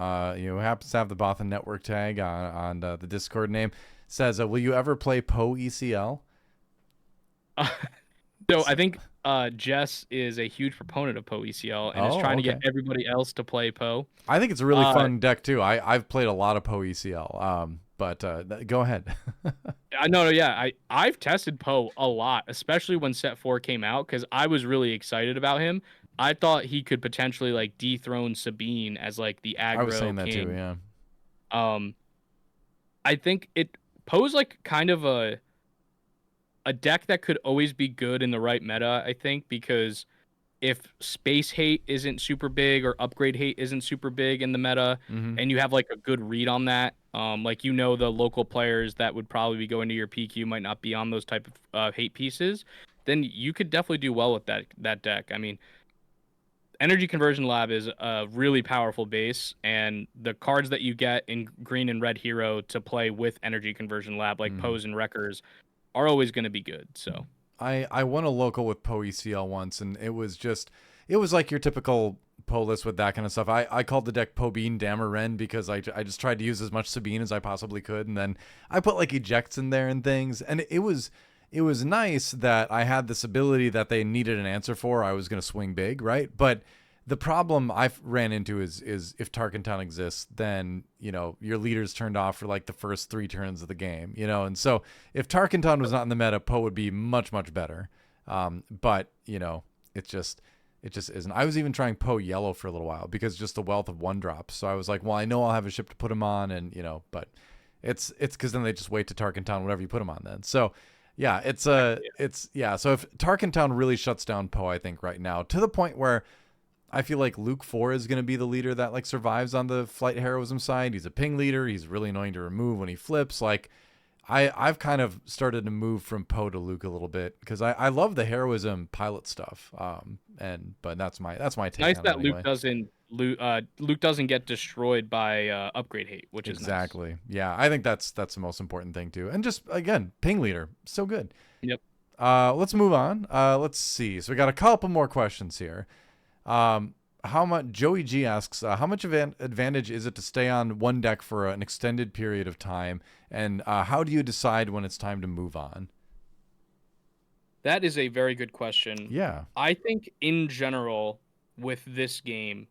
happens to have the Bothan Network tag on the Discord name, says, "Will you ever play Poe ECL?" So I think Jess is a huge proponent of Poe ECL and is Oh, trying to get okay. everybody else to play Poe. I think it's a really Uh, fun deck too. I've played a lot of Poe ECL. But go ahead. I know, yeah, I've tested Poe a lot, especially when Set 4 came out, because I was really excited about him. I thought he could potentially like dethrone Sabine as like the I was saying aggro that too. king. Yeah. Um, I think it Poe's like kind of a deck that could always be good in the right meta, I think, because if space hate isn't super big or upgrade hate isn't super big in the meta, Mm-hmm. and you have like a good read on that, like the local players that would probably be going to your PQ might not be on those type of hate pieces, then you could definitely do well with that deck. I mean, Energy Conversion Lab is a really powerful base, and the cards that you get in Green and Red Hero to play with Energy Conversion Lab, like Mm. Pose and Wreckers, are always going to be good. So I won a local with Poe ECL once, and it was like your typical Poe list with that kind of stuff. I called the deck Poe Bean Dammer Ren because I just tried to use as much Sabine as I possibly could, and then I put like ejects in there and things, and it was nice that I had this ability that they needed an answer for. I was going to swing big, right? But the problem I've ran into is if Tarkintown exists, then your leader's turned off for like the first 3 turns of the game, and so if Tarkintown was not in the meta, Poe would be much better. But it just isn't. I was even trying Poe yellow for a little while because just the wealth of 1-drops. So I was like, well, I know I'll have a ship to put him on, and but it's because then they just wait to Tarkintown whatever you put him on then. So yeah, So if Tarkintown really shuts down Poe, I think right now to the point where I feel like Luke 4 is going to be the leader that like survives on the flight heroism side. He's a ping leader. He's really annoying to remove when he flips. Like I've kind of started to move from Poe to Luke a little bit because I love the heroism pilot stuff. But that's my take nice on it that anyway. Luke doesn't get destroyed by upgrade hate, which is nice. Exactly. Yeah, I think that's the most important thing too. And just again, ping leader, so good. Yep. Let's move on. Let's see. So we got a couple more questions here. How much Joey G asks, how much advantage is it to stay on one deck for an extended period of time, and how do you decide when it's time to move on? That is a very good question. Yeah. I think in general with this game,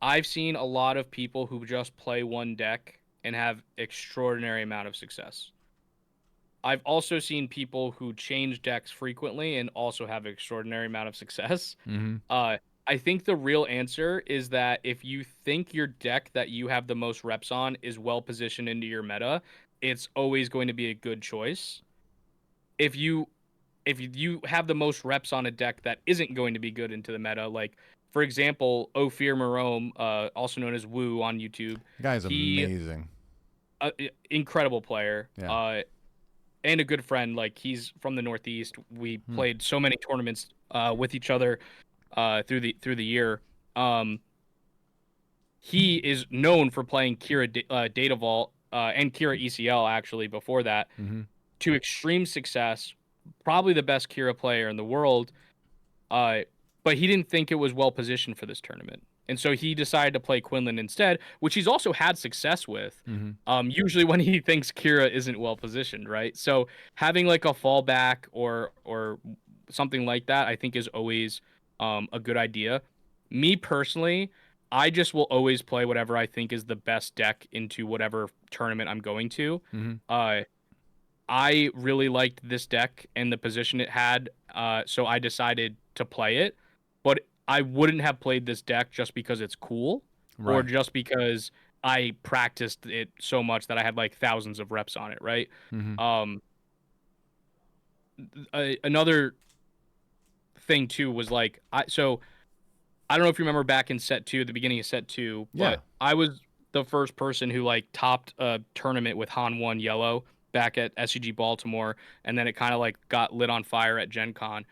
I've seen a lot of people who just play one deck and have extraordinary amount of success. I've also seen people who change decks frequently and also have extraordinary amount of success. Mm-hmm. I think the real answer is that if you think your deck that you have the most reps on is well positioned into your meta, it's always going to be a good choice. If you have the most reps on a deck that isn't going to be good into the meta, like for example, Ophir Marome, also known as Woo on YouTube, The guy's he amazing. incredible player. Yeah. And a good friend. Like he's from the Northeast. We Hmm. played so many tournaments with each other through the year. He is known for playing Kira Data Vault and Kira ECL actually before that Mm-hmm. to extreme success. Probably the best Kira player in the world. But he didn't think it was well positioned for this tournament. And so he decided to play Quinlan instead, which he's also had success with. Mm-hmm. Usually when he thinks Kira isn't well positioned, right? So having like a fallback or something like that, I think is always a good idea. Me personally, I just will always play whatever I think is the best deck into whatever tournament I'm going to. Mm-hmm. I really liked this deck and the position it had, so I decided to play it. But I wouldn't have played this deck just because it's cool, or Right. just because I practiced it so much that I had like thousands of reps on it, right? Mm-hmm. Um, Another thing too was like I don't know if you remember back in set 2, the beginning of set 2, Yeah. but I was the first person who like topped a tournament with Han 1 yellow back at SCG Baltimore, and then it kind of like got lit on fire at Gen Con.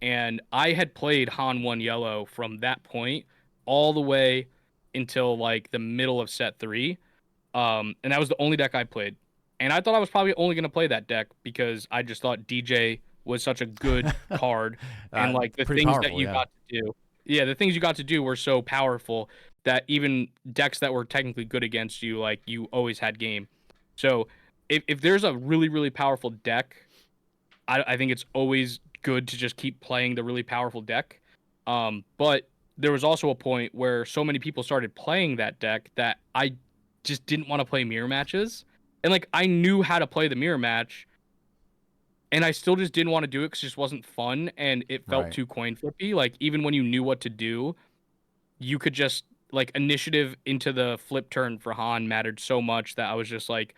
And I had played Han 1 yellow from that point all the way until like the middle of set 3. And that was the only deck I played. And I thought I was probably only going to play that deck because I just thought DJ was such a good card, and like the Pretty things that powerful. you Yeah. got to do. Yeah, the things you got to do were so powerful that even decks that were technically good against you, like you always had game. So if there's a really, really powerful deck, I think it's always good to just keep playing the really powerful deck. But there was also a point where so many people started playing that deck that I just didn't want to play mirror matches. And like I knew how to play the mirror match, and I still just didn't want to do it because it just wasn't fun and it felt Right. too coin flippy. Like even when you knew what to do, you could just like initiative into the flip turn for Han mattered so much that I was just like,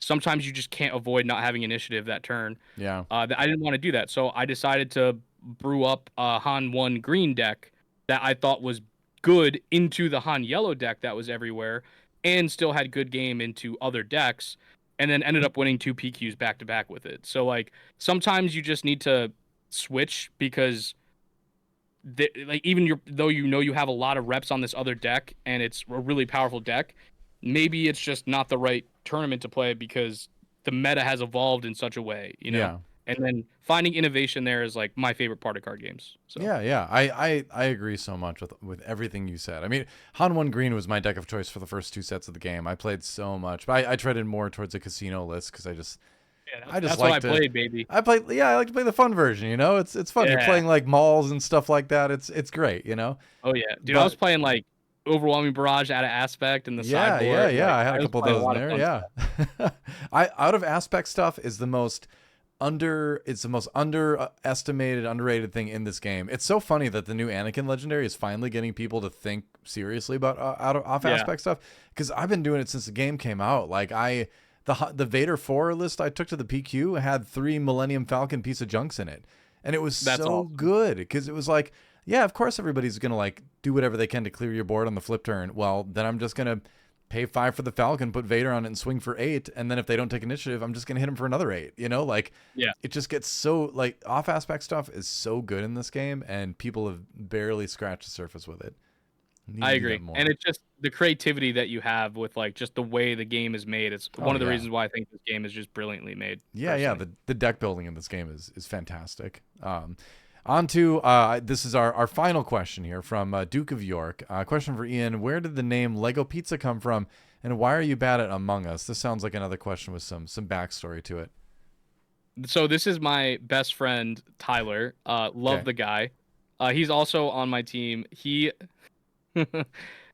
sometimes you just can't avoid not having initiative that turn. Yeah. That I didn't want to do that, so I decided to brew up a Han 1 green deck that I thought was good into the Han yellow deck that was everywhere, and still had good game into other decks, and then ended up winning 2 PQs back to back with it. So like sometimes you just need to switch because like even though you know you have a lot of reps on this other deck and it's a really powerful deck, maybe it's just not the right tournament to play because the meta has evolved in such a way, you know. Yeah. And then finding innovation there is like my favorite part of card games. So Yeah. I agree so much with everything you said. I mean, Han 1 Green was my deck of choice for the first 2 sets of the game. I played so much, but I treaded more towards a casino list because yeah, I just that's what like I to. played, baby. I like to play the fun version. You know, it's fun. You're Yeah. playing like malls and stuff like that. It's great. You know, Oh yeah, dude. I was but playing like overwhelming barrage out of aspect in the yeah. sideboard. Like I had a I was couple of playing a those in lot of there. fun Yeah, stuff. I out of aspect stuff is the most it's the most underestimated, underrated thing in this game. It's so funny that the new Anakin legendary is finally getting people to think seriously about off Yeah, aspect stuff, because I've been doing it since the game came out. Like the Vader 4 list I took to the PQ had 3 Millennium Falcon piece of junks in it, and it was that's so awesome. good because it was like, yeah, of course everybody's gonna like do whatever they can to clear your board on the flip turn. Well, then I'm just gonna pay 5 for the Falcon, put Vader on it, and swing for 8. And then if they don't take initiative, I'm just gonna hit him for another 8. You know, like Yeah. it just gets so like off aspect stuff is so good in this game, and people have barely scratched the surface with it. Need I to do that agree. And more. it's just the creativity that you have with like just the way the game is made. It's Oh one of the yeah, reasons why I think this game is just brilliantly made, yeah. personally. The deck building in this game is fantastic. On to this is our final question here from Duke of York. Question for Ian: where did the name Lego Pizza come from, and why are you bad at Among Us? This sounds like another question with some backstory to it. So this is my best friend Tyler. Love Okay. the guy. He's also on my team. He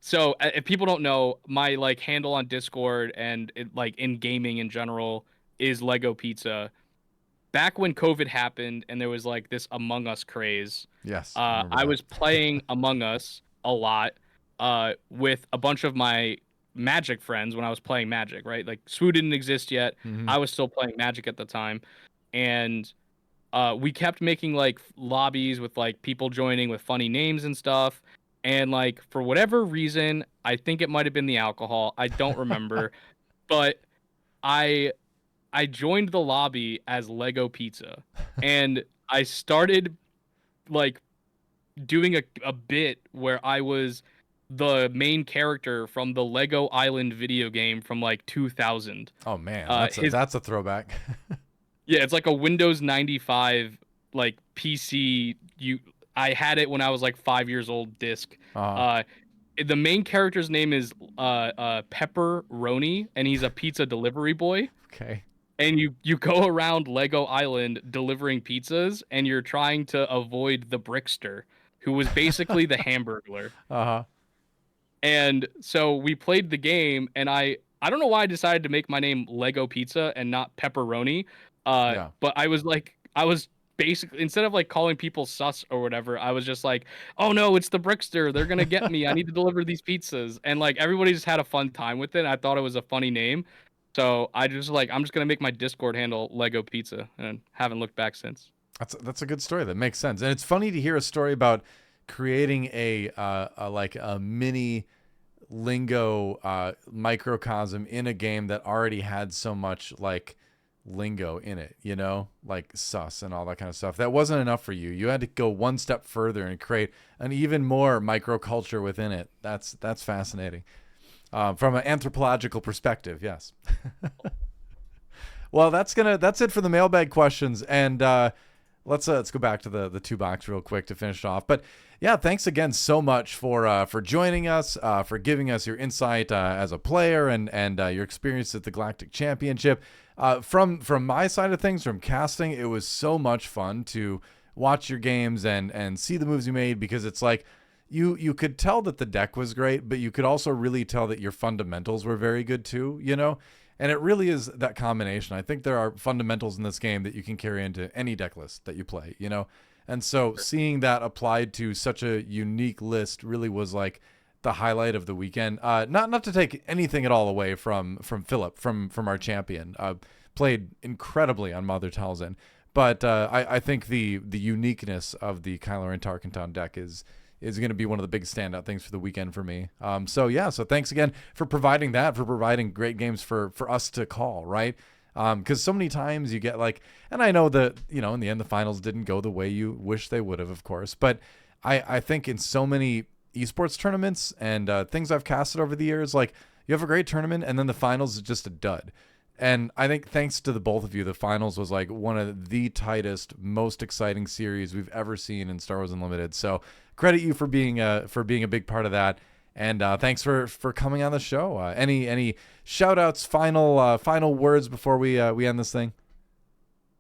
So if people don't know, my like handle on Discord and like in gaming in general is Lego Pizza. Back when COVID happened and there was like this Among Us craze, Yes, I remember I that. was playing Among Us a lot with a bunch of my Magic friends when I was playing Magic, right? Like Swoo didn't exist yet. Hmm. I was still playing Magic at the time, and we kept making like lobbies with like people joining with funny names and stuff. And like for whatever reason, I think it might have been the alcohol. I don't remember, but I I joined the lobby as Lego Pizza, and I started like doing a bit where I was the main character from the Lego Island video game from like 2000. Oh man, that's a His that's a throwback. Yeah, it's like a Windows 95 like PC. I had it when I was like 5 years old. Disc. uh Uh, the main character's name is Pepperoni, and he's a pizza delivery boy. okay. And you go around Lego Island delivering pizzas, and you're trying to avoid the Brickster, who was basically the Hamburglar. Uh-huh. And so we played the game, and I don't know why I decided to make my name Lego Pizza and not Pepperoni. Yeah. But I was basically, instead of like calling people sus or whatever, I was just like, oh no, it's the Brickster. They're gonna get me. I need to deliver these pizzas. And like everybody just had a fun time with it. I thought it was a funny name. So I just like I'm just gonna make my Discord handle Lego Pizza and haven't looked back since. That's a good story. That makes sense. And it's funny to hear a story about creating a like a mini lingo microcosm in a game that already had so much like lingo in it, you know, like sus and all that kind of stuff. That wasn't enough for you. You had to go one step further and create an even more microculture within it. That's fascinating. From an anthropological perspective, yes. Well, that's it for the mailbag questions, and let's go back to the 2 box real quick to finish off. But yeah, thanks again so much for joining us, for giving us your insight as a player and your experience at the Galactic Championship. From my side of things, from casting, it was so much fun to watch your games and see the moves you made, because it's like you could tell that the deck was great, but you could also really tell that your fundamentals were very good too, you know? And it really is that combination. I think there are fundamentals in this game that you can carry into any deck list that you play, you know? And so seeing that applied to such a unique list really was like the highlight of the weekend. Not to take anything at all away from Philip, from our champion. Played incredibly on Mother Talzin. But I think the uniqueness of the Kylo Ren Tarkintown deck is going to be one of the big standout things for the weekend for me. So thanks again for providing that, for providing great games for us to call, right? Because so many times you get like, and I know that, in the end, the finals didn't go the way you wish they would have, of course. But I think in so many esports tournaments and things I've casted over the years, like you have a great tournament and then the finals is just a dud. And I think thanks to the both of you, the finals was like one of the tightest, most exciting series we've ever seen in Star Wars Unlimited. So credit you for being a big part of that. And thanks for coming on the show. Any shout outs, final words before we end this thing?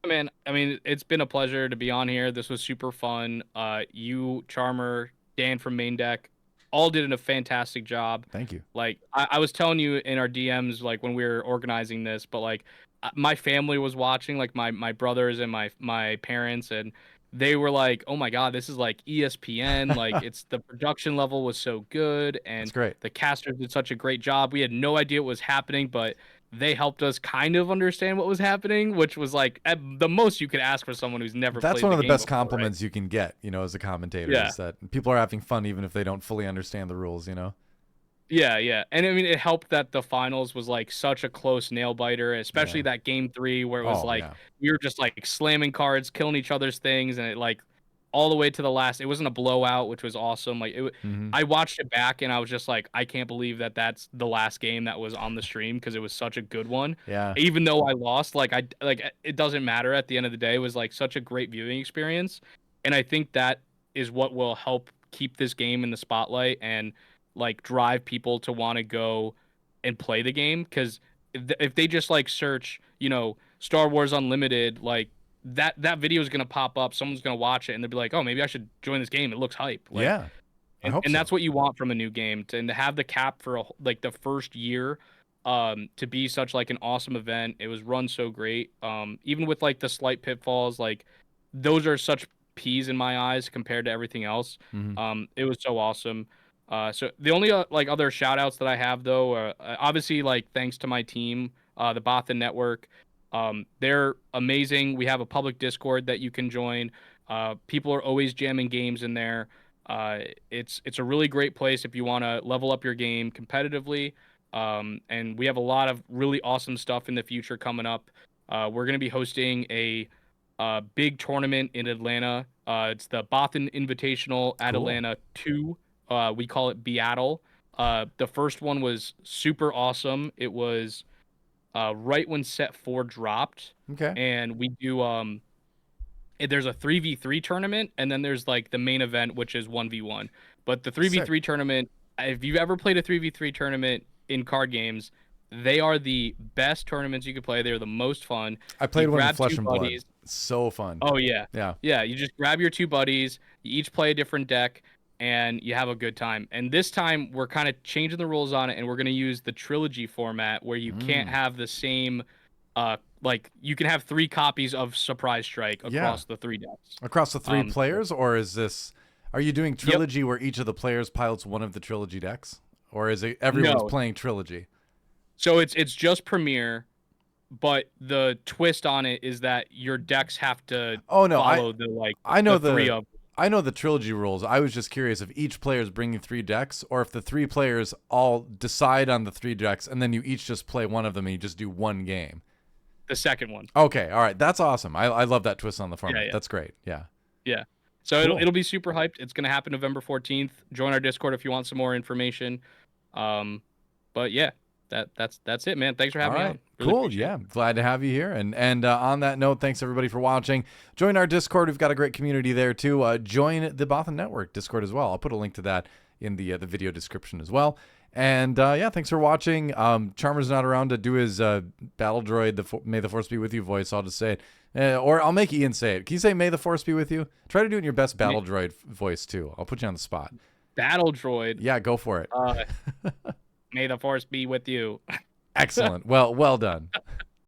Man, I mean, it's been a pleasure to be on here. This was super fun. You, Charmer, Dan from Main Deck, all did a fantastic job. Thank you. Like I was telling you in our DMs, like when we were organizing this, but like my family was watching, like my brothers and my parents, and they were like, "Oh my God, this is like ESPN!" Like it's the production level was so good, and That's great. the casters did such a great job. We had no idea what was happening, but they helped us kind of understand what was happening, which was like at the most you could ask for someone who's never That's played one the of the game best before, compliments right? you can get, as a commentator, Yeah. is that people are having fun even if they don't fully understand the rules, Yeah. And I mean, it helped that the finals was like such a close nail biter, especially Yeah. that game 3 where it was Oh, like yeah. we were just like slamming cards, killing each other's things, and it like all the way to the last. It wasn't a blowout, which was awesome. Like Mm-hmm. I watched it back and I was just like, I can't believe that that's the last game that was on the stream because it was such a good one. Yeah. Even though I lost, like it doesn't matter at the end of the day. It was like such a great viewing experience, and I think that is what will help keep this game in the spotlight and like drive people to want to go and play the game because if they just like search Star Wars Unlimited, like that video is going to pop up, someone's going to watch it and they'll be like, oh, maybe I should join this game, it looks hype, like. Yeah. I and, hope and so. that's what you want from a new game, and to have the cap for like the first year, to be such like an awesome event. It was run so great, even with like the slight pitfalls, like those are such peas in my eyes compared to everything else. Mm-hmm. It was so awesome. So the only like other shout outs that I have though, obviously like thanks to my team, the Bothan Network. They're amazing. We have a public Discord that you can join. People are always jamming games in there. It's a really great place if you want to level up your game competitively. And we have a lot of really awesome stuff in the future coming up. We're going to be hosting a big tournament in Atlanta. It's the Bothan Invitational at Cool. Atlanta 2. We call it Beatle. The first one was super awesome. It was right when Set 4 dropped. Okay. And we do there's a 3v3 tournament, and then there's like the main event, which is 1v1. But the 3v3 Sick. tournament, if you've ever played a 3v3 tournament in card games, they are the best tournaments you could play. They're the most fun. I played You one in grab Flesh two and buddies. Blood. So fun. Oh yeah. Yeah. Yeah, you just grab your two buddies, you each play a different deck, and you have a good time. And this time we're kind of changing the rules on it, and we're going to use the trilogy format where you can't have the same like you can have 3 copies of Surprise Strike across the 3 decks. Across the 3 players, or are you doing trilogy where each of the players pilots one of the trilogy decks? Or is it everyone's playing trilogy? So it's just Premier, but the twist on it is that your decks have to follow I know the 3 of. I know the trilogy rules. I was just curious if each player is bringing 3 decks, or if the 3 players all decide on the 3 decks, and then you each just play one of them and you just do one game. The second one. Okay, all right, that's awesome. I love that twist on the format. Yeah. That's great. Yeah. Yeah. So Cool. it'll be super hyped. It's gonna happen November 14th. Join our Discord if you want some more information. But yeah, that's it, man. Thanks for having me on. Really Cool. Yeah. Glad to have you here. And on that note, thanks everybody for watching. Join our Discord. We've got a great community there too. Join the Bothan Network Discord as well. I'll put a link to that in the video description as well. And thanks for watching. Charmer's not around to do his Battle Droid, May the Force be with you voice. I'll just say it. Or I'll make Ian say it. Can you say May the Force be with you? Try to do it in your best Battle Droid voice too. I'll put you on the spot. Battle Droid. Yeah, go for it. May the Force be with you. Excellent. Well done.